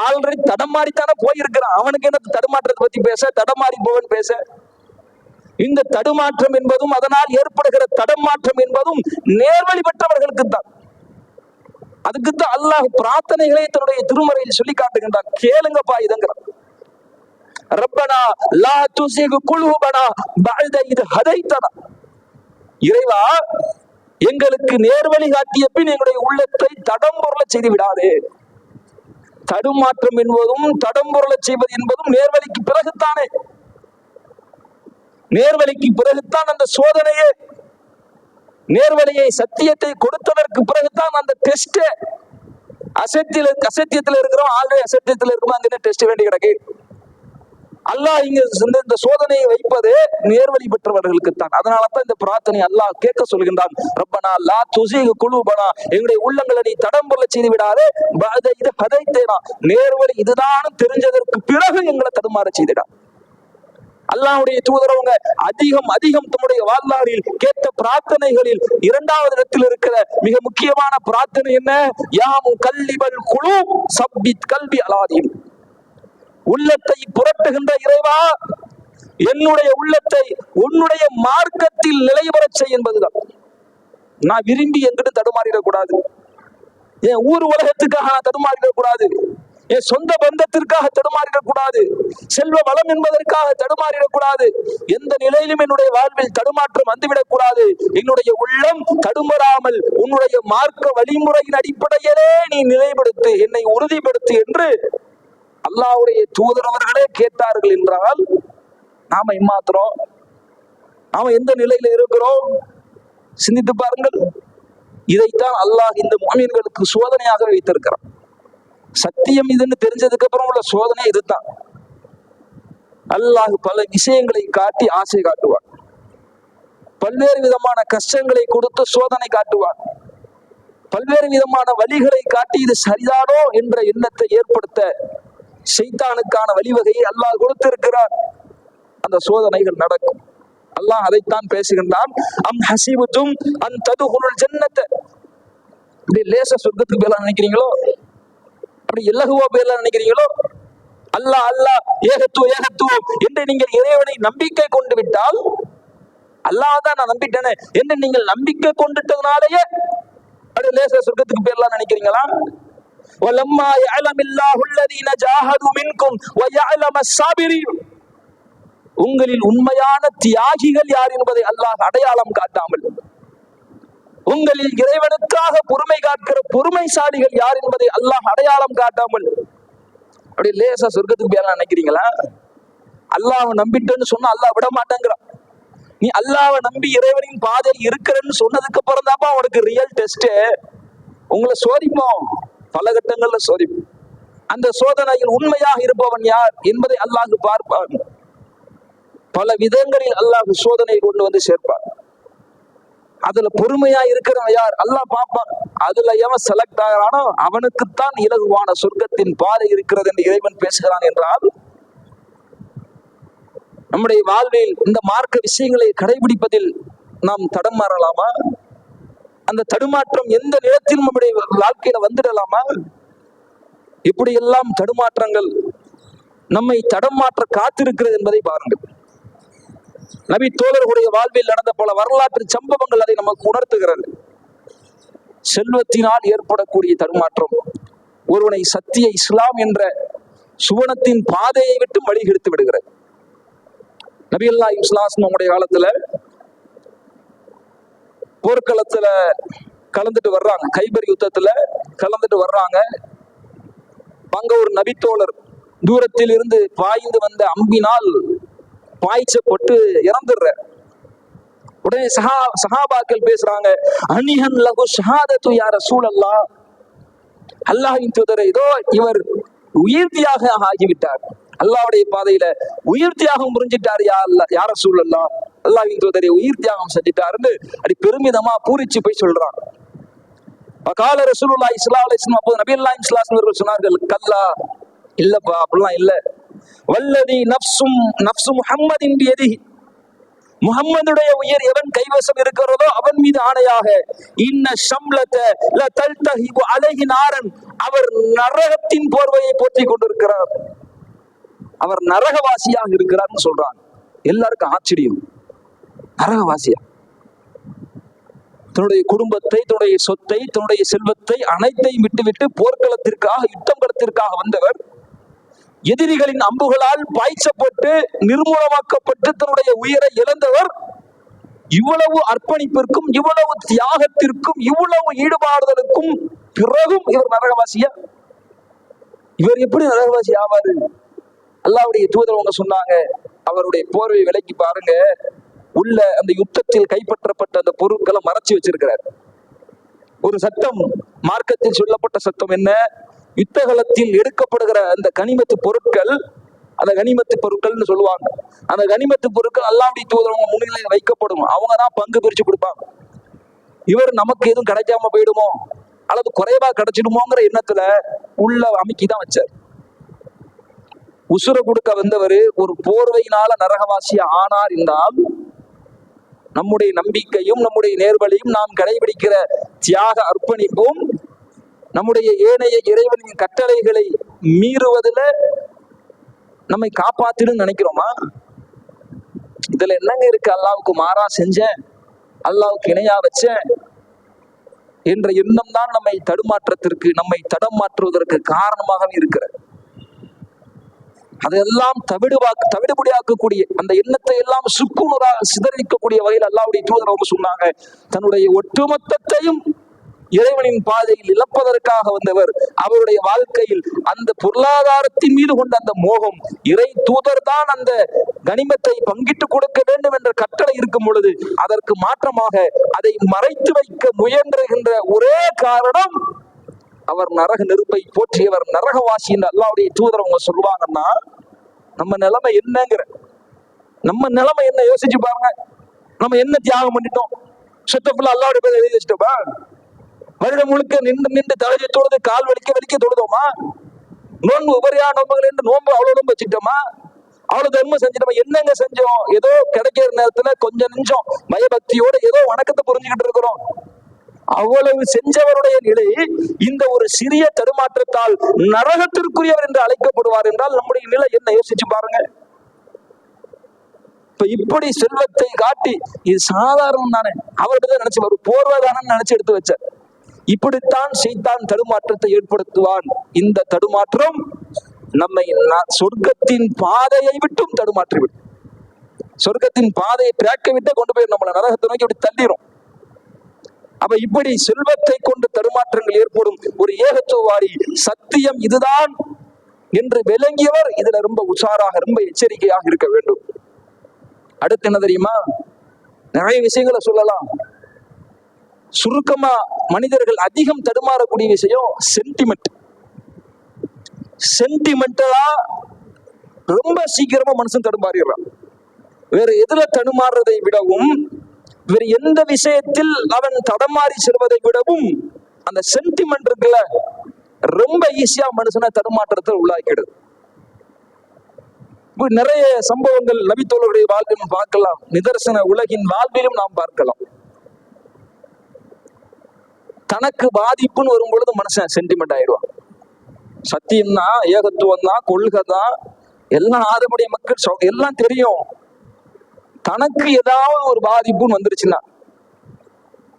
ஆல்ரெடி தடமாறித்தானே போயிருக்கிறான். அவனுக்கு என்ன தடுமாற்றத்தை பத்தி பேச, தடமாறி போவன் பேச? இந்த தடுமாற்றம் என்பதும் அதனால் ஏற்படுகிற தடமாற்றம் என்பதும் நேர்வழி பெற்றவர்களுக்கு தான். அதுக்குத்தான் அல்லாஹ் பிரார்த்தனைகளை தன்னுடைய திருமறையில் சொல்லி காட்டுகின்றான். கேளுங்கப்பா இதங்கிறான். ரப்பனா லா துஸிக் குலூபனா பஅத இத் ஹதைதனா. இறைவா, எங்களுக்கு நேர்வழி காட்டிய பின் எங்களுடைய உள்ளத்தை தடம் பொருள செய்து விடாதே. தடுமாற்றம் என்பதும் தடம் பொருள செய்வது என்பதும் நேர்வழிக்கு பிறகுத்தானே. நேர்வழிக்கு பிறகுத்தான் அந்த சோதனையே. நேர்வழியை சத்தியத்தை கொடுத்ததற்கு பிறகுதான் அந்த டெஸ்ட். அசத்தியத்தில் இருக்கிறோம், ஆல்ரெடி அசத்தியத்தில் இருக்கிறோம், அங்கே டெஸ்ட் வேண்டி கிடக்கு. அல்லாஹ் இங்க இந்த சோதனையை வைப்பது நேர்வழி பெற்றவர்களுக்கு தான். அதனாலதான் இந்த பிரார்த்தனை அல்லாஹ் கேட்க சொல்கின்றான். ரப்பனா லா துஸிக் குலூபனா, எங்களுடைய உள்ளங்களை நீ தடம் பொருள செய்து விடாதே. பஅத இத் ஹதைதனா, நேர்வழி இதுதான் தெரிஞ்சதற்கு பிறகு எங்களை தடுமாற செய்திடா. அல்லாஹ்வுடைய தூதரவங்க அதிகம் தம்முடைய வாழ்நாளில் கேட்ட பிரார்த்தனைகளில் இரண்டாவது இடத்தில் இருக்கிற மிக முக்கியமான பிரார்த்தனை என்ன? யா முகல்லிபல் குலூப் சப்பித் கல்பி அலா தீன். உள்ளத்தை புரட்டுகின்ற இறைவா, என்னுடைய உள்ளத்தை உன்னுடைய மார்க்கத்தில் நிலைவரச் செய் என்பதுதான். நான் விரும்பி எங்கிட்ட தடுமாறிடக்கூடாது. என் ஊர் உலகத்துக்காக நான் தடுமாறிடக்கூடாது. என் சொந்த பந்தத்திற்காக தடுமாறிடக்கூடாது. செல்வ வளம் என்பதற்காக தடுமாறிடக்கூடாது. எந்த நிலையிலும் என்னுடைய வாழ்வில் தடுமாற்றம் வந்துவிடக்கூடாது. என்னுடைய உள்ளம் தடுமாறாமல் உன்னுடைய மார்க்க வழிமுறையின் அடிப்படையிலே நீ நிலைப்படுத்து, என்னை உறுதிப்படுத்து என்று அல்லாஹ்வுடைய தூதரவர்களே கேட்டார்கள் என்றால் நாம இம்மாத்திரம் நாம எந்த நிலையில இருக்கிறோம் சிந்தித்து பாருங்கள். இதைத்தான் அல்லாஹ் இந்த முஃமின்களுக்கு சோதனையாக வைத்திருக்கிறான். சத்தியம் இதுன்னு தெரிஞ்சதுக்கு அப்புறம் உள்ள சோதனை இதுதான். அல்லாஹ் பல விஷயங்களை காட்டி ஆசை காட்டுவார். பல்வேறு விதமான கஷ்டங்களை கொடுத்து சோதனை காட்டுவார். பல்வேறு விதமான வழிகளை காட்டி இது சரிதானோ என்ற எண்ணத்தை ஏற்படுத்த ஷைத்தானுக்கான வழிவகையை அல்லாஹ் கொடுத்திருக்கிறார். அந்த சோதனைகள் நடக்கும். அல்லாஹ் அதைத்தான் பேசுகின்றான். அம் ஹஸிபுதும் அன் ததுகுலுல் ஜன்னத. இப்படி லேசா சொர்க்கத்துக்கு போயலாம் நினைக்கிறீங்களோ? அப்படி இலகுவா போயலாம் நினைக்கிறீங்களோ? அல்லாஹ் அல்லாஹ் ஏகத்துவம் என்று நீங்கள் இறைவனை நம்பிக்கை கொண்டு விட்டால், அல்லாஹ் தான் நான் நம்பிட்டேனே என்று நீங்கள் நம்பிக்கை கொண்டுட்டதுனாலேயே அப்படி லேசா சொர்க்கத்துக்கு போயலாம் நினைக்கிறீங்களா? وَلَمَّا يَعْلَمِ اللَّهُ الَّذِينَ جَاهَدُوا مِنكُمْ وَيَعْلَمَ الصَّابِرِينَ. உங்களில் உண்மையான தியாகிகள் யார் என்பதை அல்லாஹ் அடையாளம் காட்டாமல், உங்களில் இறைவனுக்காக பொறுமை காக்கிற பொறுமைசாலிகள் யார் என்பதை அல்லாஹ் அடையாளம் காட்டாமல் அப்படி லேசா சொர்க்கத்துக்கு போயலாம் நினைக்கிறீங்களா? அல்லாஹ் நம்பிட்டேன்னு சொன்னா அல்லாஹ் விட மாட்டேங்கிறான். நீ அல்லாஹ்வை நம்பி இறைவனின் பாதையில் இருக்கிறன்னு சொன்னதுக்கு அப்புறம் தான்ப்பா உனக்கு ரியல் டெஸ்ட். உங்களை சோதிப்போம், பல கட்டங்கள்ல சோதிப்போம். அந்த சோதனையில் உண்மையாக இருப்பவன் யார் என்பதை அல்லாஹ் பார்ப்பான். பல விதங்களில் அல்லாஹ் சோதனை கொண்டு வந்து சேர்ப்பான். அதுல பொறுமையா இருக்கிறவன் யார் அல்லாஹ் பார்ப்பான். அதுல எவன் செலக்ட் ஆகிறானோ அவனுக்குத்தான் இலகுவான சொர்க்கத்தின் பாதை இருக்கிறது என்று இறைவன் பேசுகிறான். என்றால் நம்முடைய வாழ்வில் இந்த மார்க்க விஷயங்களை கடைபிடிப்பதில் நாம் தடமாறலாமா? அந்த தடுமாற்றம் எந்த நேரத்திலும் நம்முடைய வாழ்க்கையில வந்துடலாமா? இப்படி எல்லாம் தடுமாற்றங்கள் நம்மை தடமாற்ற காத்திருக்கிறது என்பதை பாருங்கள். நபி தோழர்களுடைய வாழ்வில் நடந்த பல வரலாற்று சம்பவங்கள் அதை நமக்கு உணர்த்துகிறது. செல்வத்தினால் ஏற்படக்கூடிய தடுமாற்றம் ஒருவனை சத்திய இஸ்லாம் என்ற சுவனத்தின் பாதையை விட்டு வழிகெடுத்து விடுகிறது. நபியல்லாஹ் இஸ்லாம் அவங்களுடைய காலத்துல போர்க்களத்துல கலந்துட்டு வர்றாங்க. கைபர் யுத்தத்துல கலந்துட்டு வர்றாங்க. அங்க ஒரு நபித்தோழர் தூரத்தில் இருந்து பாய்ந்து வந்த அம்பினால் பாய்ச்சப்பட்டு இறந்துடுற. உடனே சஹாபாக்கள் பேசுறாங்க, அனிஹன் லகு ஷஹாதத்து யா ரசூலல்லாஹ், அல்லாஹ்வின் தூதரே, இதோ இவர் உயிர் தியாகம் ஆகிவிட்டார், அல்லாஹ்வுடைய பாதையில உயிர் தியாகம் புரிஞ்சிட்டார், யா ரசூலல்லாஹ், அல்லாஹ்வின் தூதரே உயிர் தியாகம் செஞ்சிட்டாருன்னு அப்படி பெருமிதமா பூரிச்சு போய் சொல்றான். கால ரசூலுல்லாஹி ஸல்லல்லாஹு அலைஹி வஸல்லம், அப்போது நபியல்லாஹி ஸல்லல்லாஹு அலைஹி வஸல்லம் சொன்னார்கள், கல்லா, இல்லப்பா, அப்படிலாம் இல்ல. வல்லதி நஃப்சு முஹம்மதின் பியதிஹி, முஹம்மதுடைய உயிர் எவன் கைவசம் இருக்கிறதோ அவன் மீது ஆணையாக, இன்ன ஷம்லத ல தல்தஹிபு அலைஹி நாரன், அவர் நரகத்தின் போர்வையை போற்றிக் கொண்டிருக்கிறார், அவர் நரகவாசியாக இருக்கிறார்னு சொல்றான். எல்லாருக்கும் ஆச்சரியம். நரகவாசியா? தன்னுடைய குடும்பத்தை, தன்னுடைய சொத்தை, தன்னுடைய செல்வத்தை அனைத்தையும் விட்டுவிட்டு போர்க்களத்திற்காக, யுத்தம் களத்திற்காக வந்தவர் எதிரிகளின் அம்புகளால் பாய்ச்சப்பட்டு நிர்மூலமாக்கப்பட்டு தன்னுடைய உயிரை இழந்தவர் இவ்வளவு அர்ப்பணிப்பிற்கும், இவ்வளவு தியாகத்திற்கும், இவ்வளவு ஈடுபாடுதலுக்கும் பிறகும் இவர் நரகவாசியா? இவர் எப்படி நரகவாசி ஆவாரு? அல்லாஹ்வுடைய தூதர் அவங்க சொன்னாங்க, அவருடைய போர்வை விலைக்கு பாருங்க, உள்ள அந்த யுத்தத்தில் கைப்பற்றப்பட்ட அந்த பொருட்களை மறைச்சு வச்சிருக்கிறார். ஒரு சட்டம், மார்க்கத்தில் சொல்லப்பட்ட சட்டம் என்ன? யுத்தகலத்தில் எடுக்கப்படுகிற அந்த கனிமத்து பொருட்கள், அந்த கனிமத்து பொருட்கள்னு சொல்லுவாங்க. அந்த கனிமத்து பொருட்கள் அல்லாஹ்வுடைய தூதர் அவங்க முன்னிலையில் வைக்கப்படும். அவங்க தான் பங்கு பிரிச்சு கொடுப்பாங்க. இவர் நமக்கு எதுவும் கிடைக்காம போயிடுமோ அல்லது குறைவா கிடைச்சிடுமோங்கிற எண்ணத்துல உள்ள அமைக்கிதான் வச்சார். உசுர கொடுக்க வந்தவர் ஒரு போர்வையினால நரகவாசியா ஆனார் என்றால், நம்முடைய நம்பிக்கையும் நம்முடைய நேர்வழியும் நாம் கடைபிடிக்கிற தியாக அர்ப்பணிப்பும் நம்முடைய ஏனைய இறைவனின் கட்டளைகளை மீறுவதில் நம்மை காப்பாத்திடும் நினைக்கிறோமா? இதுல என்னங்க இருக்கு? அல்லாவுக்கு மாறா செஞ்சேன், அல்லாவுக்கு இணையா வச்சேன் என்ற எண்ணம் தான் நம்மை தடுமாற்றத்திற்கு, நம்மை தடம் மாற்றுவதற்கு காரணமாகவே இருக்கிறது. அதையெல்லாம் தவிடுபடியாக்கக்கூடிய அந்த எண்ணத்தை எல்லாம் சுக்குநூறாக சிதறிக்கக்கூடிய வகையில் அல்லாஹ்வுடைய தூதர் அவங்க சொன்னாங்க, தன்னுடைய ஒட்டுமொத்தத்தையும் இறைவனின் பாதையில் இழப்பதற்காக வந்தவர். அவருடைய வாழ்க்கையில் அந்த பொருளாதாரத்தின் மீது கொண்ட அந்த மோகம், இறை தூதர் தான் அந்த கனிமத்தை பங்கிட்டு கொடுக்க வேண்டும் என்ற கட்டளை இருக்கும் பொழுது அதற்கு மாற்றமாக அதை மறைத்து வைக்க முயன்றுகின்ற ஒரே காரணம், அவர் நரக நெருப்பை போற்றியவர், நரகவாசி என்று அல்லாஹ்வுடைய தூதர் அவங்க சொல்லுவாங்கன்னா, நம்ம நிலைமை என்னங்கிற, நம்ம நிலைமை என்ன யோசிச்சு பாருங்க. நம்ம என்ன தியாகம் பண்ணிட்டோம்? சுத்தப்புல அல்லாஹ்வுடைய பேரை எழுதி வச்சுட்டோமா? வருடம் முழுக்க நின்று தலையை தொழுது கால் வலிக்க தொழுதோமா? நோன்பு உபரியா நோன்புகள் என்று நோன்பு அவ்வளவு நோன்பு வச்சுட்டோமா? அவ்வளவு தர்மம் செஞ்சிட்டோமா? என்னங்க செஞ்சோம்? ஏதோ கிடைக்கிற நேரத்துல கொஞ்சம் நிமிஷம் பயபக்தியோட ஏதோ வணக்கத்தை புரிஞ்சுக்கிட்டு இருக்கிறோம். அவ்வளவு செஞ்சவருடைய நிலை இந்த ஒரு சிறிய தடுமாற்றத்தால் நரகத்திற்குரியவர் என்று அழைக்கப்படுவார் என்றால் நம்முடைய நிலை என்ன? யோசிச்சு பாருங்க. இப்ப இப்படி செல்வத்தை காட்டி இது சாதாரணம் தானே, அவர்கிட்ட நினைச்சு ஒரு போர்வதானு நினைச்சு எடுத்து வச்சார். இப்படித்தான் சைத்தான் தடுமாற்றத்தை ஏற்படுத்துவான். இந்த தடுமாற்றம் நம்மை சொர்க்கத்தின் பாதையை விட்டும் தடுமாற்றிவிடும். சொர்க்கத்தின் பாதையை பிராக்க விட்டு கொண்டு போய் நம்மளை நரகத்தை நோக்கி இப்படி தள்ளிடும். அப்ப இப்படி செல்வத்தை கொண்டு தடுமாற்றங்கள் ஏற்படும். ஒரு ஏகத்துவவாதி சத்தியம் இதுதான் என்று விளங்கியவர் இதுல ரொம்ப உஷாராக, ரொம்ப எச்சரிக்கையாக இருக்க வேண்டும். அடுத்து என்ன தெரியுமா? நிறைய விஷயங்களை சொல்லலாம். சுருக்கமா மனிதர்கள் அதிகம் தடுமாறக்கூடிய விஷயம் சென்டிமெண்ட். சென்டிமெண்டலா ரொம்ப சீக்கிரமா மனுஷன் தடுமாறிடுறான். வேற எதுல தடுமாறுறதை விடவும், வேறு எந்த விஷயத்தில் அவன் தடமாறி செல்வதை விடவும் அந்த சென்டிமெண்ட் இருக்குல்ல, ரொம்ப ஈஸியா மனுஷனை தடுமாற்றத்தை உள்ளாக்கிடுது. நிறைய சம்பவங்கள் நபித்தோழருடைய வாழ்விலும் பார்க்கலாம், நிதர்சன உலகின் வாழ்விலும் நாம் பார்க்கலாம். தனக்கு பாதிப்புன்னு வரும் பொழுது மனுஷன் சென்டிமெண்ட் ஆயிடுவான். சத்தியம் தான், ஏகத்துவம் தான், கொள்கை தான், எல்லாம் ஆதமுடைய மக்கள் எல்லாம் தெரியும். தனக்கு ஏதாவது ஒரு பாதிப்புன்னு வந்துருச்சுன்னா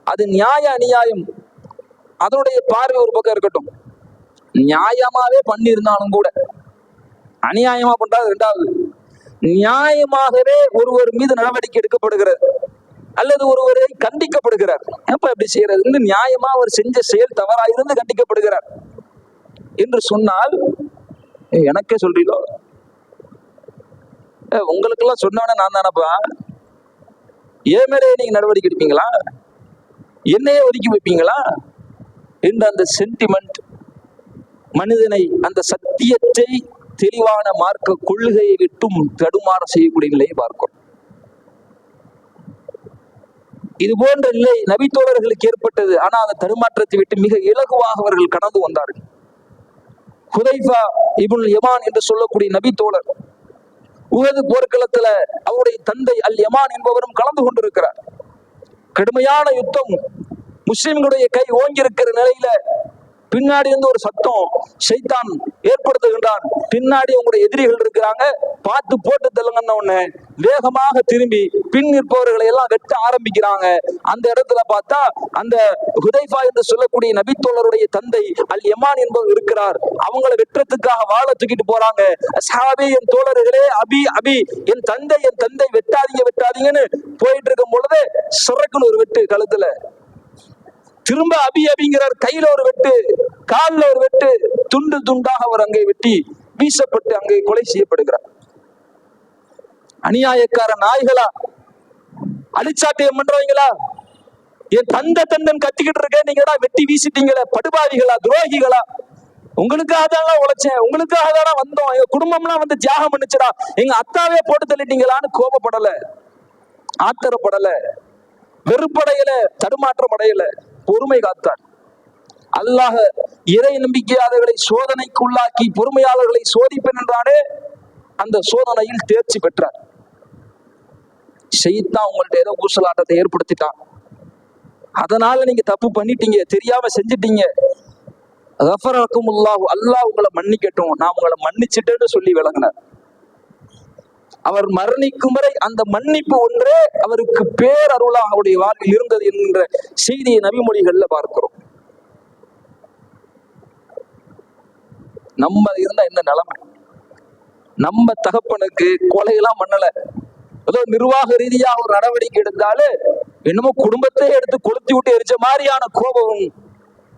அது நியாய அநியாயம் அதனுடைய பார்வை ஒரு பக்கம் இருக்கட்டும். நியாயமாவே பண்ணியிருந்தாலும் கூட, அநியாயமா பண்றது ரெண்டாவது. நியாயமாகவே ஒருவர் மீது நடவடிக்கை எடுக்கப்படுகிறது அல்லது ஒருவரை கண்டிக்கப்படுகிறார், எப்ப எப்படி செய்யறது, நியாயமா அவர் செஞ்ச செயல் தவறாயிருந்து கண்டிக்கப்படுகிறார் என்று சொன்னால், எனக்கே சொல்றீங்களோ, உங்களுக்கு எல்லாம் சொன்னவன நான் தானப்பா, ஏன் மேலே நீங்க நடவடிக்கை எடுப்பீங்களா, என்னையே ஒதுக்கி வைப்பீங்களா என்று அந்த சென்டிமெண்ட் மனிதனை அந்த சத்தியத்தை, தெளிவான மார்க்க கொள்கையை விட்டும் தடுமாற செய்யக்கூடிய நிலையை பார்க்கிறோம். இது போன்ற நிலை நபித்தோழர்களுக்கு ஏற்பட்டது. ஆனா அந்த தடுமாற்றத்தை விட்டு மிக இலகுவாக அவர்கள் கடந்து வந்தார்கள். ஹுதைஃபா இப்னுல் யமான் என்று சொல்லக்கூடிய நபித்தோழர் உஹது போர்க்களத்துல அவருடைய தந்தை அல் யமான் என்பவரும் கலந்து கொண்டிருக்கிறார். கடுமையான யுத்தம், முஸ்லிம்களுடைய கை ஓங்கி இருக்கிற நிலையில பின்னாடி இருந்து ஒரு சத்தம் ஷைத்தான் ஏற்படுத்துகின்றான். பின்னாடி உங்களுடைய எதிரிகள் இருக்கிறாங்க, பார்த்து போட்டு தள்ளுங்கன்ன உடனே வேகமாக திரும்பி பின் நிற்பவர்களை எல்லாம் வெட்ட ஆரம்பிக்கிறாங்க. அந்த இடத்துல பார்த்தா அந்த ஹுதைஃபா என்று சொல்லக்கூடிய நபித்தோழருடைய தந்தை அல் யமான் என்பவர் இருக்கிறார். அவங்களை வெற்றத்துக்காக வாழை தூக்கிட்டு போறாங்க. அஸ்ஹாபே, என் தோழர்களே, அபி அபி, என் தந்தை வெட்டாதீங்க வெட்டாதீங்கன்னு போயிட்டு இருக்கும் பொழுது சிறக்குன்னு ஒரு வெட்டு கழுத்துல, திரும்ப அபி அபிங்கிறார், கையில ஒரு வெட்டு, காலில் ஒரு வெட்டு, துண்டு துண்டாக அவர் அங்கே வெட்டி வீசப்பட்டு அங்கே கொலை செய்யப்படுகிறார். அநியாயக்கார நாய்களா, அழிச்சாட்டியம் பண்றவங்களா, என் தந்தன் கத்திக்கிட்டு இருக்க, நீங்களா வெட்டி வீசிட்டீங்களே, படுபாவிகளா, துரோகிகளா, உங்களுக்காக தான் உழைச்சேன், உங்களுக்காக தானே வந்தோம், எங்க குடும்பம்லாம் வந்து தியாகம் பண்ணுச்சுடா, எங்க அத்தாவே போட்டு தள்ளிட்டீங்களான்னு கோபப்படல, ஆத்திரப்படல, வெறுப்படையல, தடுமாற்றம் அடையல, பொறுமை காத்தார். அல்லாஹ் இறை நம்பிக்கையாளர்களை சோதனைக்கு உள்ளாக்கி பொறுமையாளர்களை சோதிப்பேன் என்றானே, அந்த சோதனையில் தேர்ச்சி பெற்றார். ஷைத்தான் உங்கள்ட்ட ஏதோ ஊசலாட்டத்தை ஏற்படுத்திட்டான், அதனால நீங்க தப்பு பண்ணிட்டீங்க, தெரியாம செஞ்சிட்டீங்க, கஃபரகுமுல்லாஹு, அல்லாஹ் உங்களை மன்னிக்கட்டும், நான் உங்களை மன்னிச்சிட்டேன்னு சொல்லி விளங்கினார். அவர் மரணிக்கும் வரை அந்த மன்னிப்பு ஒன்றே அவருக்கு பேரருளாக அவருடைய வாழ்வில் இருந்தது என்கின்ற செய்தியை நபிமொழிகள்ல பார்க்கிறோம். நம்ம இருந்தா என்ன நிலைமை? நம்ம தகப்பனுக்கு கொலையெல்லாம் பண்ணல, ஏதோ நிர்வாக ரீதியாக ஒரு நடவடிக்கை எடுத்தாலே என்னமோ குடும்பத்தை எடுத்து கொளுத்தி விட்டு எரிச்ச மாதிரியான கோபமும்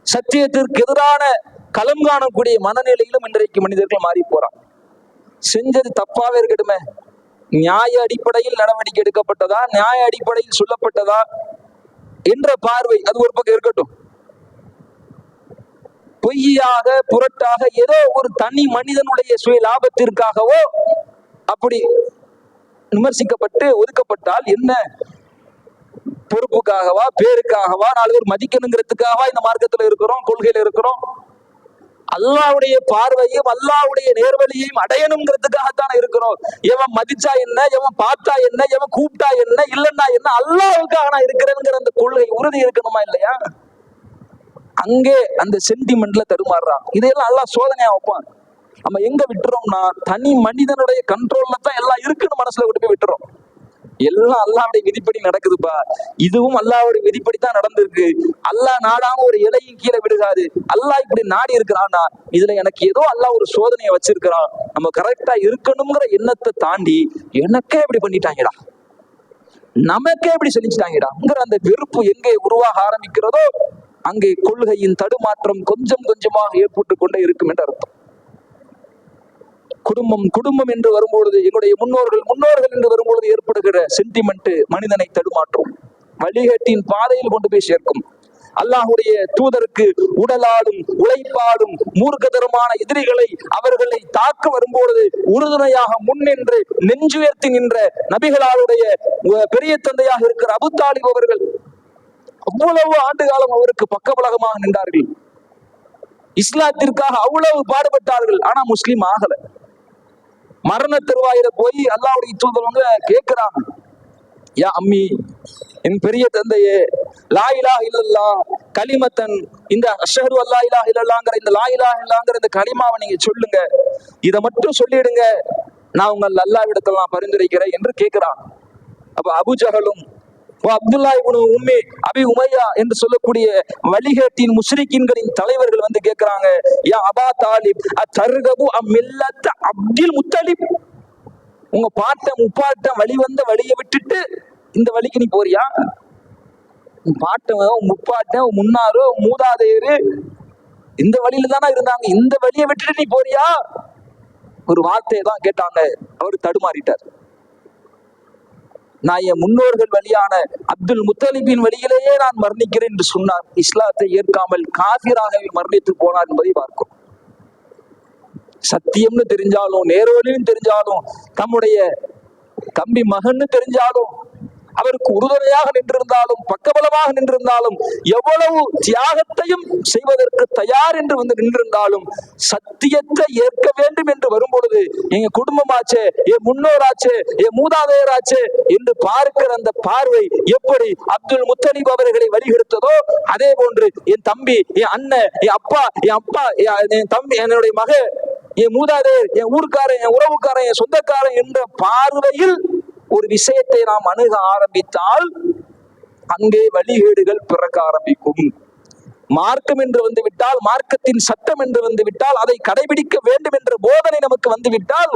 சத்தியத்திற்கு எதிரான களம் காணக்கூடிய மனநிலையிலும் இன்றைக்கு மனிதர்கள் மாறி போறான். செஞ்சது தப்பாவே இருக்கட்டுமே, நியாய அடிப்படையில் நடவடிக்கை எடுக்கப்பட்டதா, நியாய அடிப்படையில் சொல்லப்பட்டதா என்ற பார்வை அது ஒரு பக்கம் இருக்கட்டும். பொய்யாக புரட்டாக ஏதோ ஒரு தனி மனிதனுடைய சுய லாபத்திற்காகவோ அப்படி விமர்சிக்கப்பட்டு ஒதுக்கப்பட்டால் என்ன? பொறுப்புக்காகவா, பேருக்காகவா, 4 பேர் மதிக்கணுங்கிறதுக்காகவா இந்த மார்க்கத்துல இருக்கிறோம், கொள்கையில இருக்கிறோம்? அல்லாஹ்வுடைய பார்வையும் அல்லாஹ்வுடைய நேர்வழியையும் அடையணுங்கிறதுக்காகத்தானே இருக்கிறோம். எவன் மதிச்சா என்ன, எவன் பார்த்தா என்ன, எவன் கூப்பிட்டா என்ன, இல்லன்னா என்ன, அல்லாஹ்வுக்காக நான் இருக்கிறேங்கிற அந்த கொள்கை உறுதி இருக்கணுமா இல்லையா? அங்கே அந்த சென்டிமெண்ட்ல தடுமாறுறான். இதையெல்லாம் அல்லாஹ் சோதனையா வைப்பான். நம்ம எங்க விட்டுறோம்னா, தனி மனிதனுடைய கண்ட்ரோல்ல தான் எல்லாம் இருக்குன்னு மனசுல விட்டு போய் விட்டுறோம். எல்லாம் அல்லாஹ்வுடைய விதிப்படி நடக்குதுப்பா, இதுவும் அல்லாஹ்வுடைய விதிப்படி தான் நடந்திருக்கு, அல்லாஹ் நாடாம ஒரு இலையும் கீழே விடுகாது, அல்லாஹ் இப்படி நாடி இருக்கிறான்னா இதுல எனக்கு ஏதோ அல்லாஹ் ஒரு சோதனையை வச்சிருக்கிறான், நம்ம கரெக்டா இருக்கணுங்கிற எண்ணத்தை தாண்டி எனக்கே இப்படி பண்ணிட்டாங்கடா, நமக்கே இப்படி செஞ்சுட்டாங்கடாங்கிற அந்த வெறுப்பு எங்கே உருவாக ஆரம்பிக்கிறதோ அங்கே கொள்கையின் தடுமாற்றம் கொஞ்சம் கொஞ்சமாக ஏற்பட்டு கொண்டே இருக்கும் என்று அர்த்தம். குடும்பம் குடும்பம் என்று வரும்பொழுது, எங்களுடைய முன்னோர்கள் என்று வரும்பொழுது ஏற்படுகிற சென்டிமெண்ட் மனிதனை தடுமாற்றும், வழிகேட்டின் பாதையில் கொண்டு போய் சேர்க்கும். அல்லாஹ்வுடைய தூதருக்கு உடலாலும் உழைப்பாலும் மூர்க்கதரமான எதிரிகளை அவர்களை தாக்க வரும்பொழுது உறுதுணையாக முன்னின்று நெஞ்சுயர்த்தி நின்ற நபிகளாருடைய பெரிய தந்தையாக இருக்கிற அபூ தாலிப் அவர்கள் அவ்வளவு ஆண்டு காலம் அவருக்கு பக்கபலகமாக நின்றார்கள். இஸ்லாத்திற்காக அவ்வளவு பாடுபட்டார்கள். ஆனா முஸ்லீம் ஆகல. மரண தருவாயில போய் அல்லாஹ்வுடைய தூதர் கேட்கிறாங்க, யா அம்மி, என் பெரிய தந்தையே, லா இலாஹ இல்லல்லாஹ் கலிமத்தன், இந்த அஷ்ஹது அல்லா இலாஹ இல்லல்லாஹ்ங்கற இந்த லா இலாஹ இல்லல்லாஹ்ங்கற இந்த கலிமாவை நீங்க சொல்லுங்க, இதை மட்டும் சொல்லிடுங்க, நான் உங்கள் அல்லாஹ்விடத்தில் நான் பரிந்துரைக்கிறேன் என்று கேட்கிறான். அப்ப அபூ ஜஹலும் அப்துல்லா இப்னு உம்மி அபி உமையா என்று சொல்லக்கூடிய வழிகேட்டின் முஸ்ரிக்கீன்களின் தலைவர்கள் கேட்கிறாங்க, யா அபா தாலிப் அத்தர்கபு அம்மில்லத் அப்துல் முத்தலிப், உங்க பாட்டன் முப்பாட்டன் வழி வந்த வழியை விட்டுட்டு இந்த வழிக்கு நீ போறியா? பாட்டன் முப்பாட்டன் முன்னாரு மூதாதையரு இந்த வழியில தானே இருந்தாங்க, இந்த வழியை விட்டுட்டு நீ போறியா? ஒரு வார்த்தையை தான் கேட்டாங்க. அவர் தடுமாறிட்டார். நான் என் முன்னோர்கள் வழியான அப்துல் முத்தலிபின் வழியிலேயே நான் மரணிக்கிறேன் என்று சொன்னார். இஸ்லாத்தை ஏற்காமல் காஃபிராகவே மரணித்து போனார் என்பதை பார்க்கும். சத்தியம்னு தெரிஞ்சாலும், நேர்வழின்னு தெரிஞ்சாலும், தம்முடைய தம்பி மகன்னு தெரிஞ்சாலும் அவருக்கு உறுதுணையாக நின்றிருந்தாலும், பக்கபலமாக நின்றிருந்தாலும், எவ்வளவு தியாகத்தையும் செய்வதற்கு தயார் என்று வந்து நின்றிருந்தாலும், சத்தியத்தை ஏற்க வேண்டும் என்று வரும் பொழுது எங்க குடும்பமாச்சே, என் முன்னோராச்சே, என் மூதாதையராச்சே என்று பார்க்கிற அந்த பார்வை எப்படி அப்துல் முத்தலிப் அவர்களை வழிகெடுத்ததோ, அதே போன்று என் தம்பி, என் அண்ணன், என் அப்பா, என் தம்பி, என்னுடைய மக, என் மூதாதையர், என் ஊர்க்காரன், என் உறவுக்காரன், என் சொந்தக்காரன் என்ற பார்வையில் ஒரு விஷயத்தை நாம் அணுக ஆரம்பித்தால் அங்கே வழிகேடுகள் பிறக்க ஆரம்பிக்கும். மார்க்கம் என்று வந்து விட்டால், மார்க்கத்தின் சட்டம் என்று வந்து விட்டால், அதை கடைபிடிக்க வேண்டும் என்ற போதனை நமக்கு வந்து விட்டால்,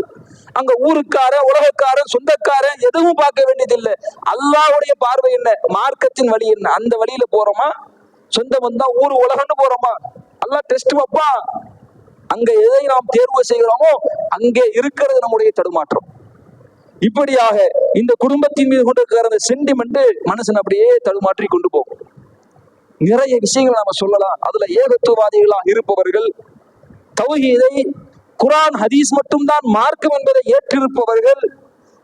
அங்க ஊருக்காரன், உலகக்காரன், சொந்தக்காரன் எதுவும் பார்க்க வேண்டியதில்லை. அல்லாஹ்வுடைய பார்வை என்ன, மார்க்கத்தின் வழி என்ன, அந்த வழியில போறோமா, சொந்தம் வந்தா ஊர் உலகம்னு போறோமா, அல்லாஹ் டெஸ்ட் வைப்பா. அங்க எதை நாம் தேர்வு செய்கிறோமோ அங்கே இருக்கிறது நம்முடைய தடுமாற்றம். இப்படியாக இந்த குடும்பத்தின் மீது கொண்டிருக்கிற அந்த சென்டிமெண்ட் மனுஷன் அப்படியே தடுமாற்றி கொண்டு போகும். நிறைய விஷயங்கள் நாம சொல்லலாம். அதுல ஏகத்துவவாதிகளாக இருப்பவர்கள், தௌஹீதை, குர்ஆன் ஹதீஸ் மட்டும்தான் மார்க்கம் என்பதை ஏற்றிருப்பவர்கள்,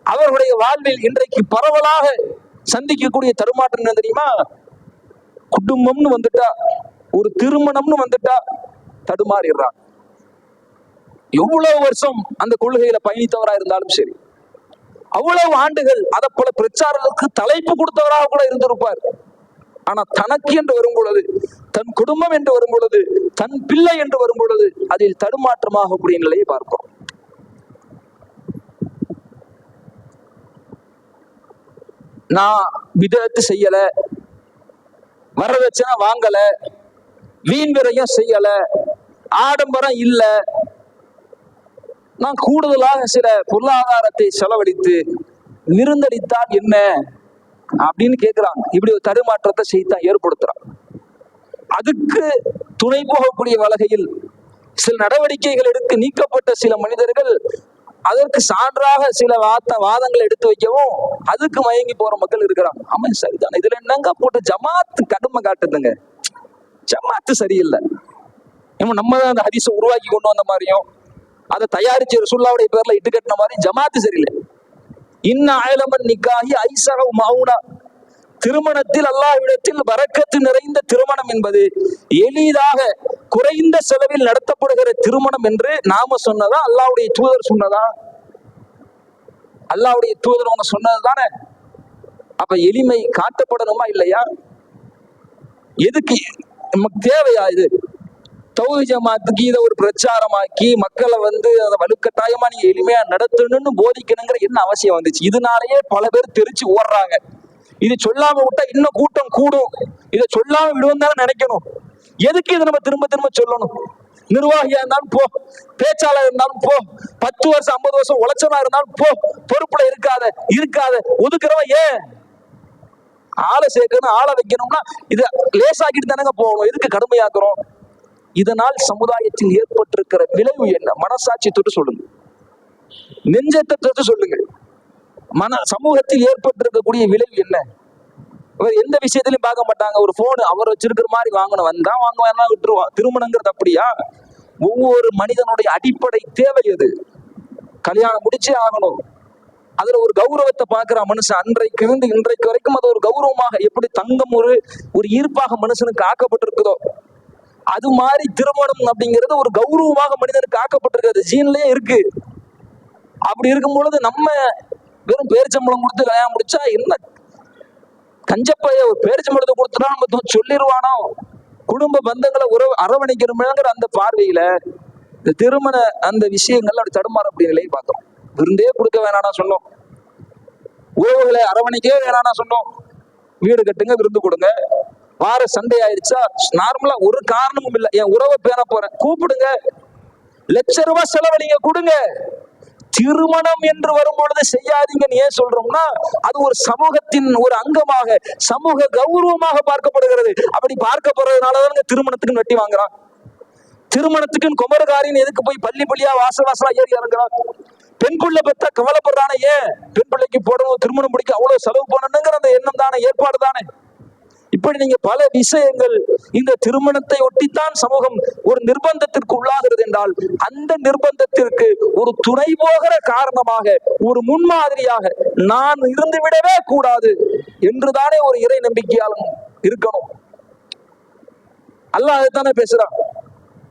அவர்களுடைய வாழ்வில் இன்றைக்கு பரவலாக சந்திக்கக்கூடிய தடுமாற்றம் என்ன தெரியுமா? குடும்பம்னு வந்துட்டா, ஒரு திருமணம்னு வந்துட்டா தடுமாறிடுறான். எவ்வளவு வருஷம் அந்த கொள்கையில பயணித்தவராக இருந்தாலும் சரி, அவ்வளவு ஆண்டுகள் அதை போல பிரச்சாரங்களுக்கு தலைப்பு கொடுத்தவராக கூட இருந்திருப்பார். ஆனா தனக்கு என்று வரும் பொழுது, தன் குடும்பம் என்று வரும் பொழுது, தன் பிள்ளை என்று வரும் பொழுது அதில் தடுமாற்றமாக கூடிய நிலையை பார்க்கிறோம். நான் பிதஅத் செய்யல, வரதட்சணை வாங்கல, வீண் விரயம் செய்யல, ஆடம்பரம் இல்ல, நான் கூடுதலாக சில பொருளாதாரத்தை செலவழித்து விருந்தளித்தால் என்ன அப்படின்னு கேட்கிறாங்க. இப்படி ஒரு தடுமாற்றத்தை செய்தான் ஏற்படுத்துறான். அதுக்கு துணை போகக்கூடிய வகையில் சில நடவடிக்கைகள் எடுத்து நீக்கப்பட்ட சில மனிதர்கள் அதற்கு சான்றாக சில வாதங்களை எடுத்து வைக்கவும் அதுக்கு மயங்கி போற மக்கள் இருக்கிறாங்க. ஆமா சரிதான், இதுல என்னங்க போட்டு ஜமாத்து கடுமை காட்டுதுங்க, ஜமாத்து சரியில்லை, நம்ம தான் அந்த ஹதீஸை உருவாக்கி கொண்டு வந்த மாதிரியும் அதை தயாரிச்சு ரசூலுல்லாஹ்வுடைய பேர்ல இட்டு கட்டின மாதிரி ஜமாத்து சரியில்லை. இன்ன அயலமன் நிக்காஹி ஐஸஹு மௌனா, திருமணத்தில் அல்லாஹ்விடத்தில் பரக்கத்து நிறைந்த திருமணம் என்பது எளிதாக குறைந்த செலவில் நடத்தப்படுகிற திருமணம் என்று நாம சொன்னதா, அல்லாஹ்வுடைய தூதர் சொன்னதா? அல்லாஹ்வுடைய தூதர் அவங்க சொன்னது தானே. அப்ப எளிமை காட்டப்படணுமா இல்லையா? எதுக்கு நமக்கு தேவையா இது? தௌஹீத் ஜமாத்துக்கு இதை ஒரு பிரச்சாரமாக்கி மக்களை வந்து அதை வலுக்கட்டாயமா நீங்க எளிமையா நடத்தணும்னு போதிக்கணுங்கிற என்ன அவசியம் வந்துச்சு? இதனாலேயே பல பேர் தெரிச்சு ஓடுறாங்க. இது சொல்லாம விட்டா இன்னும் கூட்டம் கூடும், இதை சொல்லாம விடுவோம் தானே நினைக்கணும். எதுக்கு இதை நம்ம திரும்ப திரும்ப சொல்லணும்? நிர்வாகியா இருந்தாலும் போ, பேச்சாளர் இருந்தாலும் போ, 10 வருஷம் 50 வருஷம் உழைச்சவனா இருந்தாலும் போ, பொறுப்புல இருக்காத ஒதுக்குறவன் ஏன்? ஆளை சேர்க்கணும், ஆளை வைக்கணும்னா இதை லேசாக்கிட்டு தானங்க போகணும். எதுக்கு கடுமையாக்குறோம்? இதனால் சமுதாயத்தில் ஏற்பட்டிருக்கிற விளைவு என்ன? மனசாட்சி தொட்டு சொல்லுங்க, நெஞ்சத்தை தொட்டு சொல்லுங்க. சமூகத்தில் ஏற்பட்டிருக்கக்கூடிய விளைவு என்ன? இவர் எந்த விஷயத்திலையும் பார்க்க மாட்டாங்க. ஒரு போன் அவர் வச்சிருக்கிற மாதிரி வாங்கணும், வந்தா வாங்குவாங்க, விட்டுருவான். திருமணங்கிறது அப்படியா? ஒவ்வொரு மனிதனுடைய அடிப்படை தேவை அது. கல்யாணம் முடிச்சே ஆகணும். அதுல ஒரு கௌரவத்தை பார்க்கிற மனுஷன் அன்றைக்கு இருந்து இன்றைக்கு வரைக்கும் அது ஒரு கௌரவமாக, எப்படி தங்கம் ஒரு ஈர்ப்பாக மனுஷனுக்கு ஆக்கப்பட்டிருக்குதோ அது மாதிரி திருமணம் அப்படிங்கிறது ஒரு கௌரவமாக மனிதனுக்கு ஆக்கப்பட்டிருக்கு. அது ஜீன்லயே இருக்கு. அப்படி இருக்கும் பொழுது நம்ம வெறும் பேரிச்சம்பளம் கொடுத்து கல்யாணம் முடிச்சா என்ன கஞ்சப்பைய ஒரு பேரிச்சம்பளத்தை கொடுத்தா நம்ம சொல்லிடுவானோ? குடும்ப பந்தங்களை அரவணைக்கணுங்கிற அந்த பார்வையில இந்த திருமண அந்த விஷயங்கள்ல அப்படி தடுமாறக்கூடிய நிலையை பார்த்தோம். விருந்தே கொடுக்க வேணாம்னா சொன்னோம், உறவுகளை அரவணைக்கவே வேணாம்னா சொன்னோம். வீடு கட்டுங்க, விருந்து கொடுங்க. வார சண்டை ஆயிடுச்சா நார்மலா ஒரு காரணமும் இல்லை, என் உறவை பேண போறேன், கூப்பிடுங்க, ₹1,00,000 செலவழிங்க, கொடுங்க. திருமணம் என்று வரும் பொழுது செய்யாதீங்கன்னு ஏன் சொல்றோம்னா அது ஒரு சமூகத்தின் ஒரு அங்கமாக, சமூக கௌரவமாக பார்க்கப்படுகிறது. அப்படி பார்க்கப்படுறதுனாலதான் திருமணத்துக்கு வெட்டி வாங்குறான். திருமணத்துக்கு குமரகாரின்னு எதுக்கு போய் பள்ளியா வாசலா ஏறி இறங்குறான்? பெண் பிள்ளை பெற்றா கவலைப்படுறானே ஏன்? பெண் பிள்ளைக்கு போடணும், திருமணம் முடிக்க அவ்வளவு செலவு பண்ணணுங்கிற அந்த எண்ணம் தானே, ஏற்பாடு தானே. இப்படி நீங்க பல விஷயங்கள் இந்த திருமணத்தை ஒட்டித்தான் சமூகம் ஒரு நிர்பந்தத்திற்கு உள்ளாகிறது என்றால் அந்த நிர்பந்தத்திற்கு ஒரு துணை போகிற காரணமாக, ஒரு முன்மாதிரியாக நான் இருந்து விடவே கூடாது என்றுதானே ஒரு இறை நம்பிக்கையாளன் இருக்கணும். அல்லாஹ் தானே பேசுறான்.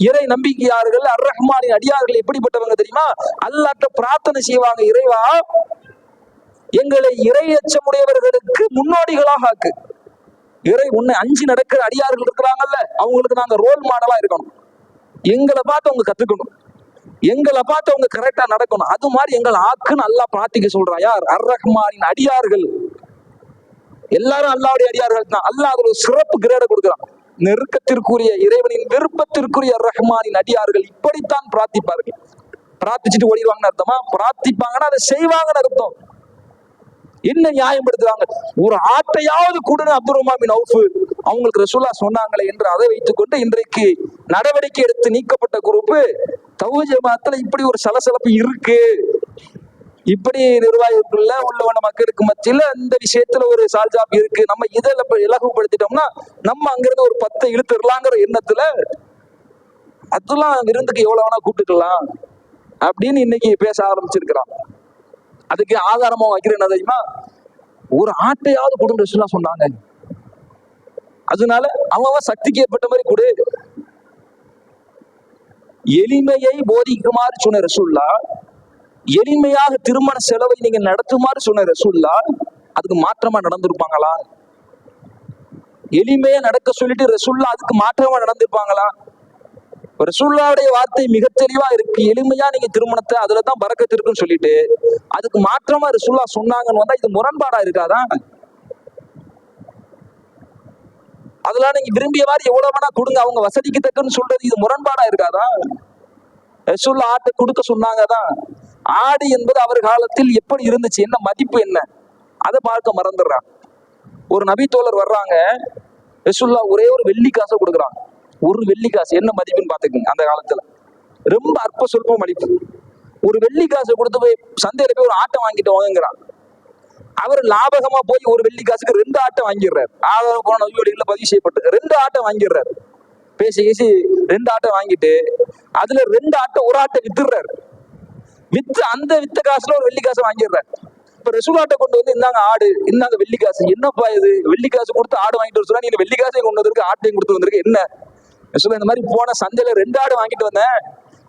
இறை நம்பிக்கையாளர்கள் அர் ரஹ்மானின் அடியார்கள் எப்படிப்பட்டவங்க தெரியுமா? அல்லாஹ்ட்ட பிரார்த்தனை செய்வாங்க, இறைவா எங்களை இறை அச்சமுடையவர்களுக்கு முன்னோடிகளாக ஆக்கு. இறை உன்னை அஞ்சு நடக்கிற அடியார்கள் இருக்கிறாங்கல்ல, அவங்களுக்கு நாங்க ரோல் மாடலா இருக்கணும். எங்களை பார்த்து அவங்க கத்துக்கணும், எங்களை பார்த்து அவங்க கரெக்டா நடக்கணும். அது மாதிரி எங்களை ஆக்குன்னு அல்லாஹ் பிரார்த்திக்க சொல்றா. யார்? அர் ரஹ்மானின் அடியார்கள். எல்லாரும் அல்லாஹ்வுடைய அடியார்கள் தான். அல்லாஹ் அதுல ஒரு சிறப்பு கிரேட கொடுக்குறான். நெருக்கத்திற்குரிய இறைவனின் விருப்பத்திற்குரிய அர் ரஹ்மானின் அடியார்கள் இப்படித்தான் பிரார்த்திப்பார்கள். பிரார்த்திச்சுட்டு ஓடிடுவாங்கன்னு அர்த்தமா? பிரார்த்திப்பாங்கன்னா அதை செய்வாங்கன்னு அர்த்தம். என்ன நியாயப்படுத்துறாங்க? ஒரு ஆட்டையாவது கொடுங்க அப்துல் ரஹ்மான் பின் அவுஃப் அவங்களுக்கு ரசூலுல்லாஹ் சொன்னாங்களே என்று அதை வைத்துக்கொண்டு இன்றைக்கு நடவடிக்கை எடுத்து நீக்கப்பட்ட குரூப் தௌஹீத் ஜமாத்துல இப்படி ஒரு சலசலப்பு இருக்கு. இப்படி நிர்வாகிக்குள்ள உள்ளவன மக்களுக்கு மத்தியில இந்த விஷயத்துல ஒரு சால்ஜாப் இருக்கு. நம்ம இதை இலகுபடுத்திட்டோம்னா நம்ம அங்கிருந்து ஒரு 10 இழுத்துடலாங்கிற எண்ணத்துல அதெல்லாம் விருந்துக்கு எவ்வளவு வேணா கூப்பிட்டுக்கலாம் அப்படின்னு இன்னைக்கு பேச ஆரம்பிச்சிருக்கிறான். அதுக்கு ஆதாரமா வைக்கிற என்ன தெரியுமா? ஒரு ஆட்டையாவது குடும்ப ரசூலுல்லாஹ் சொன்னாங்க. அதனால அவன் சக்திக்கு ஏற்பட்ட மாதிரி கொடு. எளிமையை போதிக்குமாறு சொன்ன ரசூலுல்லாஹ், எளிமையாக திருமண செலவை நீங்க நடத்துமாறு சொன்ன ரசூலுல்லாஹ் அதுக்கு மாற்றமா நடந்திருப்பாங்களா? எளிமையா நடக்க சொல்லிட்டு ரசூலுல்லாஹ் அதுக்கு மாற்றமா நடந்திருப்பாங்களா? ரசூலுல்லாஹ்வுடைய வார்த்தை மிக தெளிவா இருக்கு. எளிமையா நீங்க திருமணத்தை அதுலதான் பரக்கத்து இருக்குன்னு சொல்லிட்டு அதுக்கு மாற்றமா ரசூலுல்லாஹ் சொன்னாங்கன்னு வந்தா இது முரண்பாடா இருக்காதா? அதெல்லாம் நீங்க விரும்பிய மாதிரி எவ்வளவு வேணா கொடுங்க, அவங்க வசதிக்கு தக்கன்னு சொல்றது இது முரண்பாடா இருக்காதா? ரசூலுல்லாஹ் ஆட்டை கொடுக்க சொன்னாங்கதான். ஆடு என்பது அவர் காலத்தில் எப்படி இருந்துச்சு, என்ன மதிப்பு என்ன, அதை பார்க்க மறந்துடுறான். ஒரு நபி தோழர் வர்றாங்க, ரசூலுல்லாஹ் ஒரே ஒரு வெள்ளி காசை கொடுக்குறான். ஒரு வெள்ளி காசு என்ன மதிப்புன்னு பாத்துக்கோங்க. அந்த காலத்துல ரொம்ப அற்ப சொல்ப மதிப்பு. ஒரு வெள்ளி காசை கொடுத்து போய் சந்தையில போய் ஒரு ஆட்டை வாங்கிட்டு வாங்குறான். அவர் லாபகமா போய் ஒரு வெள்ளி காசுக்கு 2 ஆட்டை வாங்கிடுறாரு. ஆதார போன வீடுகளில் பதிவு செய்யப்பட்டு 2 ஆட்டை வாங்கிடுறாரு. பேசி 2 ஆட்டை வாங்கிட்டு அதுல 2 ஆட்டை ஒரு ஆட்டை வித்துடுறாரு. வித்து அந்த வித்த காசுல ஒரு வெள்ளி காசை வாங்கிடுறாரு. இப்ப ரசூலாட்டை கொண்டு வந்து இந்தாங்க ஆடு, இந்தாங்க வெள்ளி காசு. என்னப்பா இது, வெள்ளி காசு கொடுத்து ஆடு வாங்கிட்டு வர சொன்னா நீங்க வெள்ளி காசையும் கொண்டு வந்திருக்கு ஆட்டையும் கொடுத்து வந்திருக்கு என்ன? ரசூலா இந்த மாதிரி போன சந்தையில 2 ஆடு வாங்கிட்டு வந்தேன்,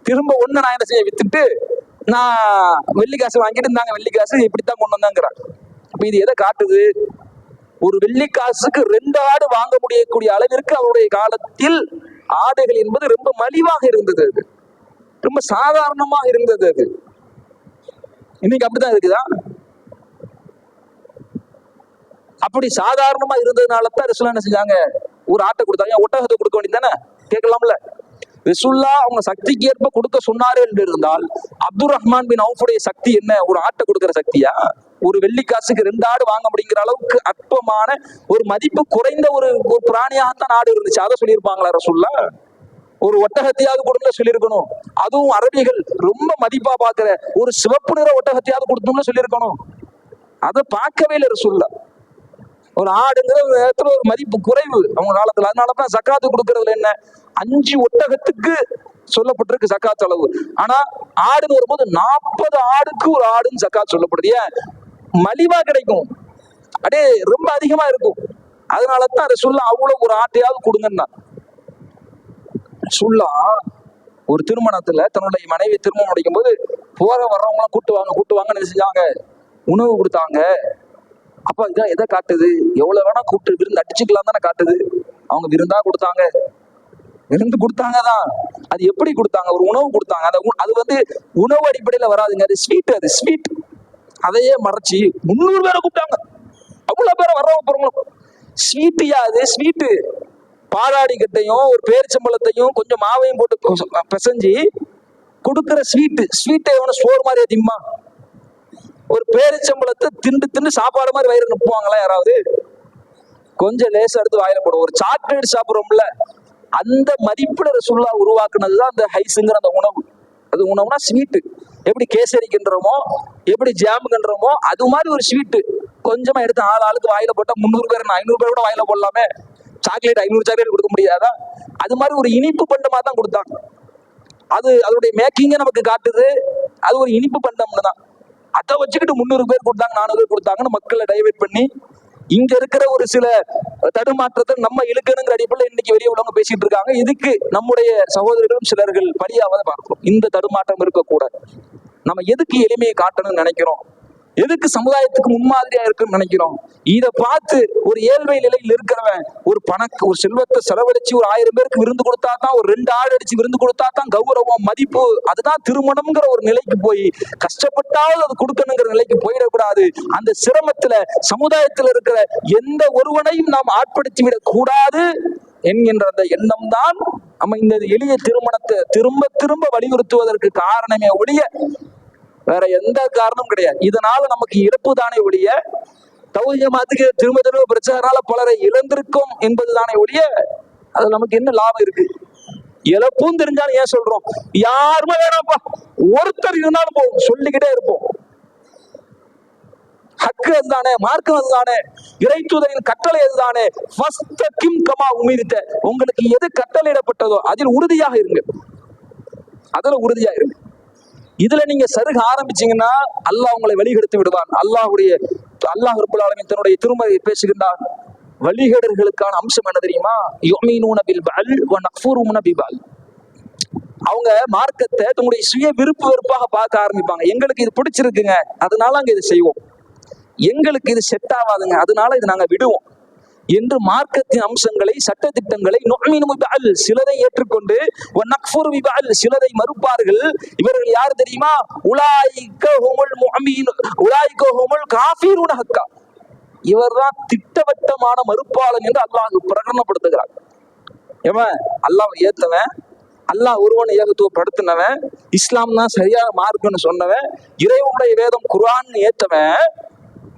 திரும்ப ஒண்ணு நான் என்ன செய்ய வித்துட்டு நான் வெள்ளி காசு வாங்கிட்டு இருந்தாங்க வெள்ளி காசு இப்படித்தான் கொண்டு வந்தாங்கிறான். அப்ப இது எதை காட்டுது? ஒரு வெள்ளி காசுக்கு 2 ஆடு வாங்க முடியக்கூடிய அளவிற்கு அவருடைய காலத்தில் ஆடுகள் என்பது ரொம்ப மலிவாக இருந்தது, அது ரொம்ப சாதாரணமாக இருந்தது. அது இன்னைக்கு அப்படிதான் இருக்குதா? அப்படி சாதாரணமா இருந்ததுனாலதான் ரசூலுல்லாஹ் என்ன செஞ்சாங்க, ஒரு ஆட்டை கொடுத்தாங்க. ஒட்டகத்தை கொடுக்க வேண்டியதானே, கேட்கலாம்ல. ரசூலுல்லாஹ் அவங்க சக்திக்கு ஏற்ப கொடுக்க சொன்னாரு என்று இருந்தால் அப்துல் ரஹ்மான் பின் அவுஃபுடைய சக்தி என்ன, ஒரு ஆட்டை கொடுக்கிற சக்தியா? ஒரு வெள்ளி காசுக்கு 2 ஆடு வாங்க முடியுங்கிற அளவுக்கு அற்பமான ஒரு மதிப்பு குறைந்த ஒரு பிராணியாகத்தான் ஆடு இருந்துச்சு. அதை சொல்லியிருப்பாங்களா ரசூலுல்லாஹ்? ஒரு ஒட்டகத்தையாவது கொடுங்க சொல்லியிருக்கணும். அதுவும் அரபிகள் ரொம்ப மதிப்பா பாக்குற ஒரு சிவப்பு நிற ஒட்டகத்தையாவது கொடுத்தோம்னு சொல்லியிருக்கணும். அதை பார்க்கவே இல்லை ரசூலுல்லாஹ். ஒரு ஆடுங்கிற நேரத்துல ஒரு மதிப்பு குறைவு அவங்க காலத்துல. அதனாலதான் ஜக்காத்து கொடுக்கறதுல என்ன 5 ஒட்டகத்துக்கு சொல்லப்பட்டிருக்கு ஜக்காத் அளவு. ஆனா ஆடுன்னு வரும்போது 40 ஆடுக்கு ஒரு ஆடுன்னு ஜக்காத் சொல்லப்படுது. ஏன்? மலிவா கிடைக்கும், அப்படியே ரொம்ப அதிகமா இருக்கும். அதனாலதான் ரசூலுல்லாஹ் அவ்வளவு ஒரு ஆட்டையாவது கொடுங்கன்னா. ரசூலுல்லாஹ் ஒரு திருமணத்துல தன்னுடைய மனைவி திருமணம் முடிக்கும் போது போற வர்றவங்க எல்லாம் கூட்டுவாங்கன்னு செஞ்சாங்க, உணவு கொடுத்தாங்க. அப்ப இதான் எதை காட்டுது? எவ்வளவு வேணா கூப்பிட்டு விருந்து அடிச்சுக்கலாம் தானே காட்டுது. அவங்க விருந்தா கொடுத்தாங்க, விருந்து கொடுத்தாங்கதான். அது எப்படி கொடுத்தாங்க? ஒரு உணவு கொடுத்தாங்க. அது வந்து உணவு அடிப்படையில வராதுங்க, அது ஸ்வீட். அது ஸ்வீட். அதையே மறைச்சு 300 பேரை கூப்பிட்டாங்க. அவ்வளவு பேரை வர்றவங்க போறவங்களும் ஸ்வீட்டியா? அது ஸ்வீட்டு. பாலாடி கட்டையும் ஒரு பேரிச்சம்பழத்தையும் கொஞ்சம் மாவையும் போட்டு பிசைஞ்சு கொடுக்கிற ஸ்வீட்டு. ஸ்வீட்டை எவன சோறு மாதிரி அதிகமா? ஒரு பேரிச்சம்பழத்தை திண்டு சாப்பாடு மாதிரி வயிறு நுப்புவாங்களா யாராவது? கொஞ்சம் லேசா எடுத்து வாயில போடுவோம். ஒரு சாக்லேட் சாப்பிடுறோம்ல, அந்த மதிப்புல ரசூலுல்லாஹ் உருவாக்குனதுதான் அந்த ஹைஸுங்கிற அந்த உணவு. அது உணவுனா ஸ்வீட்டு. எப்படி கேசரி கிண்டுறோமோ, எப்படி ஜாம் கிண்டுறோமோ, அது மாதிரி ஒரு ஸ்வீட்டு கொஞ்சமா எடுத்து ஆளுக்கு வாயில போட்டா 300 பேர் 500 பேர் கூட வாயில போடலாமே. சாக்லேட் 500 சாக்லேட் கொடுக்க முடியாதா? அது மாதிரி ஒரு இனிப்பு பண்டமா தான் கொடுத்தாங்க. அது அதோடைய மேக்கிங்க நமக்கு காட்டுது. அது ஒரு இனிப்பு பண்டம்னு தான். அதை வச்சுக்கிட்டு 300 பேர் கொடுத்தாங்க 400 பேர் கொடுத்தாங்கன்னு மக்களை டைவர்ட் பண்ணி இங்க இருக்கிற ஒரு சில தடுமாற்றத்தை நம்ம இழுக்கணுங்கிற அடிப்படையில் இன்னைக்கு வெளியே உள்ளவங்க பேசிட்டு இருக்காங்க. இதுக்கு நம்முடைய சகோதரர்களும் சிலர்கள் பலியாவதை பார்க்கிறோம். இந்த தடுமாற்றம் இருக்கக்கூடாது. நம்ம எதுக்கு எளிமையை காட்டணும்னு நினைக்கிறோம், எதுக்கு சமுதாயத்துக்கு முன்மாதிரியா இருக்குன்னு நினைக்கிறோம். இதை பார்த்து ஒரு ஏழ்மை நிலையில் இருக்கிறவன் ஒரு செல்வத்தை செலவழிச்சு ஒரு 1000 பேருக்கு விருந்து கொடுத்தா தான், ஒரு 2 ஆடு அடிச்சு விருந்து கொடுத்தா தான் கௌரவம் மதிப்பு, அதுதான் திருமணம்ங்கிற ஒரு நிலைக்கு போய் கஷ்டப்பட்டாவது அது கொடுக்கணுங்கிற நிலைக்கு போயிடக்கூடாது. அந்த சிரமத்துல சமுதாயத்தில் இருக்கிற எந்த ஒருவனையும் நாம் ஆட்படுத்தி விடக் கூடாது என்கின்ற அந்த எண்ணம் தான் நம்ம இந்த எளிய திருமணத்தை திரும்ப திரும்ப வலியுறுத்துவதற்கு காரணமே ஒழிய வேற எந்த காரணமும் கிடையாது. இதனால நமக்கு இழப்பு தானே ஒழிய, தௌஹீத் ஜமாத்துக்கு திரும்ப திரும்ப பிரச்சாரனால பலரை இழந்திருக்கும் என்பதுதானே ஒழிய அது நமக்கு என்ன லாபம் இருக்கு? இழப்பும் தெரிஞ்சாலும் ஏன் சொல்றோம்? யாருமே வேணாம்ப்பா, ஒருத்தர் இருந்தாலும் போகும், சொல்லிக்கிட்டே இருப்போம். ஹக்கு அதுதானே, மார்க்கம் அதுதானே, இறைத்தூதரின் கட்டளை அதுதானே. உங்களுக்கு எது கட்டளையிடப்பட்டதோ அதில் உறுதியாக இருங்க, அதுல உறுதியாக இருங்க. இதுல நீங்க சருக ஆரம்பிச்சீங்கன்னா அல்லாஹ் உங்களை வழிகெடுத்து விடுவான். அல்லாஹ் ரப்பல் ஆலமீன் தன்னுடைய திருமறை பேசுகின்றான். வழிகேடர்களுக்கான அம்சம் என்ன தெரியுமா? யுமினூன பில் பஅல் வ நக்ஃபுருன பிபஅல். அவங்க மார்க்கத்தை தங்களுடைய சுய விருப்பு வெறுப்பாக பார்க்க ஆரம்பிப்பாங்க. எங்களுக்கு இது பிடிச்சிருக்குங்க, அதனால அங்க இதை செய்வோம். எங்களுக்கு இது செட் ஆகாதுங்க, அதனால இதை நாங்க விடுவோம் என்று மார்க்கத்தின் அம்சங்களை, சட்ட திட்டங்களை சிலரை ஏற்றுக்கொண்டு சிலரை மறுப்பார்கள். இவர்கள் யார் தெரியுமா? இவர்தான் திட்டவட்டமான மறுப்பாளன் என்று அல்லாஹ் பிரகடனப்படுத்துகிறார். ஏவன் அல்லாஹ் ஏத்தவன், அல்லாஹ் ஒருவனை ஏகத்துவப்படுத்தினவன், இஸ்லாம் தான் சரியான மார்க்கம்னு சொன்னவன், இறைவனுடைய வேதம் குர்ஆன் ஏத்தவன்,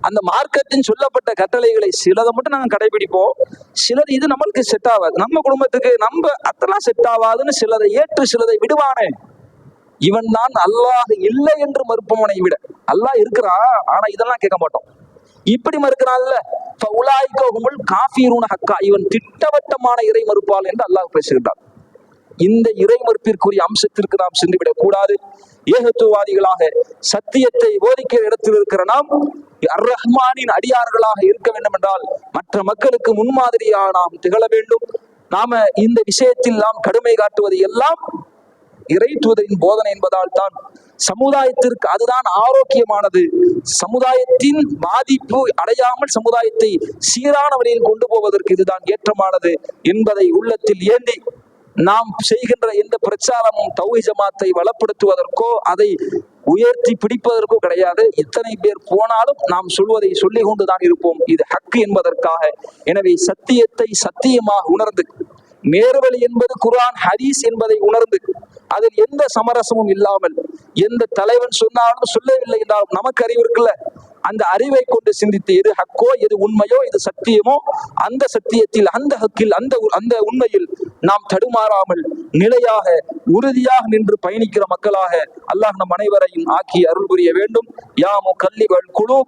அந்த மார்க்கத்தின் சொல்லப்பட்ட கட்டளைகளை சிலதை மட்டும் நாங்க கடைபிடிப்போம், சிலது இது நம்மளுக்கு செட் ஆகாது, நம்ம குடும்பத்துக்கு நம்ம அதெல்லாம் செட் ஆகாதுன்னு சிலதை ஏற்று சிலதை விடுவானே, இவன் தான் அல்லாஹ் இல்லை என்று மறுப்பவனை விட அல்லாஹ் இருக்கிறான் ஆனா இதெல்லாம் கேட்க மாட்டோம் இப்படி மறுக்கிறான்ல, இவன் திட்டவட்டமான இறை மறுப்பால் என்று அல்லாஹ் பேசுகின்றான். இந்த இறை மறுப்பிற்குரிய அம்சத்திற்கு நாம் சென்றுவிடக் கூடாது. ஏகத்துவவாதிகளாக சத்தியத்தை போதிக்கிற இடத்தில் இருக்கிற நாம் அர் ரஹ்மானின் அடியார்களாக இருக்க வேண்டும் என்றால் மற்ற மக்களுக்கு முன்மாதிரியாக நாம் திகழ வேண்டும். நாம இந்த விஷயத்தில் நாம் கடுமை காட்டுவது எல்லாம் இறை தூதரின் போதனை என்பதால் தான் சமுதாயத்திற்கு அதுதான் ஆரோக்கியமானது. சமுதாயத்தின் பாதிப்பு அடையாமல் சமுதாயத்தை சீரான வழியில் கொண்டு போவதற்கு இதுதான் ஏற்றமானது என்பதை உள்ளத்தில் ஏந்தி நாம் செய்கின்ற எந்த பிரச்சாரமும் தௌஹீத் ஜமாத்தை வளப்படுத்துவதற்கோ அதை உயர்த்தி பிடிப்பதற்கோ கிடையாது. இத்தனை பேர் போனாலும் நாம் சொல்வதை சொல்லிக் கொண்டுதான் இருப்போம். இது ஹக்கு என்பதற்காக. எனவே சத்தியத்தை சத்தியமாக உணர்ந்து, நேர்வழி என்பது குர்ஆன் ஹதீஸ் என்பதை உணர்ந்து, அதில் எந்த சமரசமும் இல்லாமல் எந்த தலைவன் சொன்னாலும் சொல்லவில்லை என்றாலும் நமக்கு அறிவு இருக்குல்ல, அந்த அறிவை கொண்டு சிந்தித்து எது ஹக்கோ எது உண்மையோ எது சத்தியமோ அந்த சத்தியத்தில் அந்த ஹக்கில் அந்த உண்மையில் நாம் தடுமாறாமல் நிலையாக உறுதியாக நின்று பயணிக்கிற மக்களாக அல்லாஹ் நம் அனைவரையும் ஆக்கி அருள் புரிய வேண்டும். யாமு கல்லிவல் குழு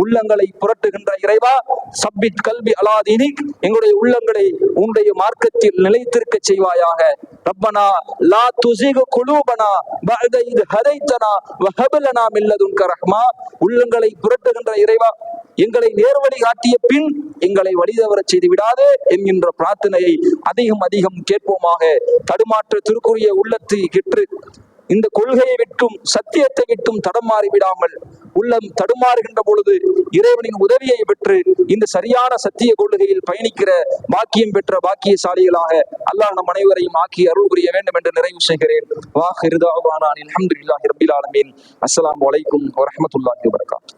உள்ளங்களை புரட்டுகின்ற இறைவா, சப்பித் கல்வி அலாதீனிக், எங்களுடைய உள்ளங்களை உன்னுடைய மார்க்கத்தில் நிலைத்திருக்க செய்வாயாக. ரப்பனா லா துஸிக் குலூபனா பஅத இத் ஹதைதனா வ ஹப் லனா மின் லதுன்க ரஹ்மா. உள்ளங்களை புரட்டுகின்ற இறைவா, எங்களை நேர்வழி காட்டிய பின் எங்களை வழிதவர செய்து விடாதே என்கின்ற பிரார்த்தனையை அதிகம் அதிகம் கேட்போமாக. தடுமாற்ற திருக்குரிய உள்ளத்தை கெற்று இந்த கொள்கையை விட்டும் சத்தியத்தை விட்டும் தடமாறி விடாமல் உள்ளம் தடுமாறுகின்ற பொழுது இறைவனின் உதவியை பெற்று இந்த சரியான சத்திய கொள்கையில் பயணிக்கிற பாக்கியம் பெற்ற பாக்கியசாலிகளாக அல்லாஹ் நம் அனைவரையும் ஆக்கி அருள் புரிய வேண்டும் என்று நிறைவு செய்கிறேன். வாஹிரு தஅவானா அல்ஹம்துலில்லாஹி ரப்பில் ஆலமீன். அஸ்ஸலாமு அலைக்கும் வரஹ்மத்துல்லாஹி வபரகாத்துஹு.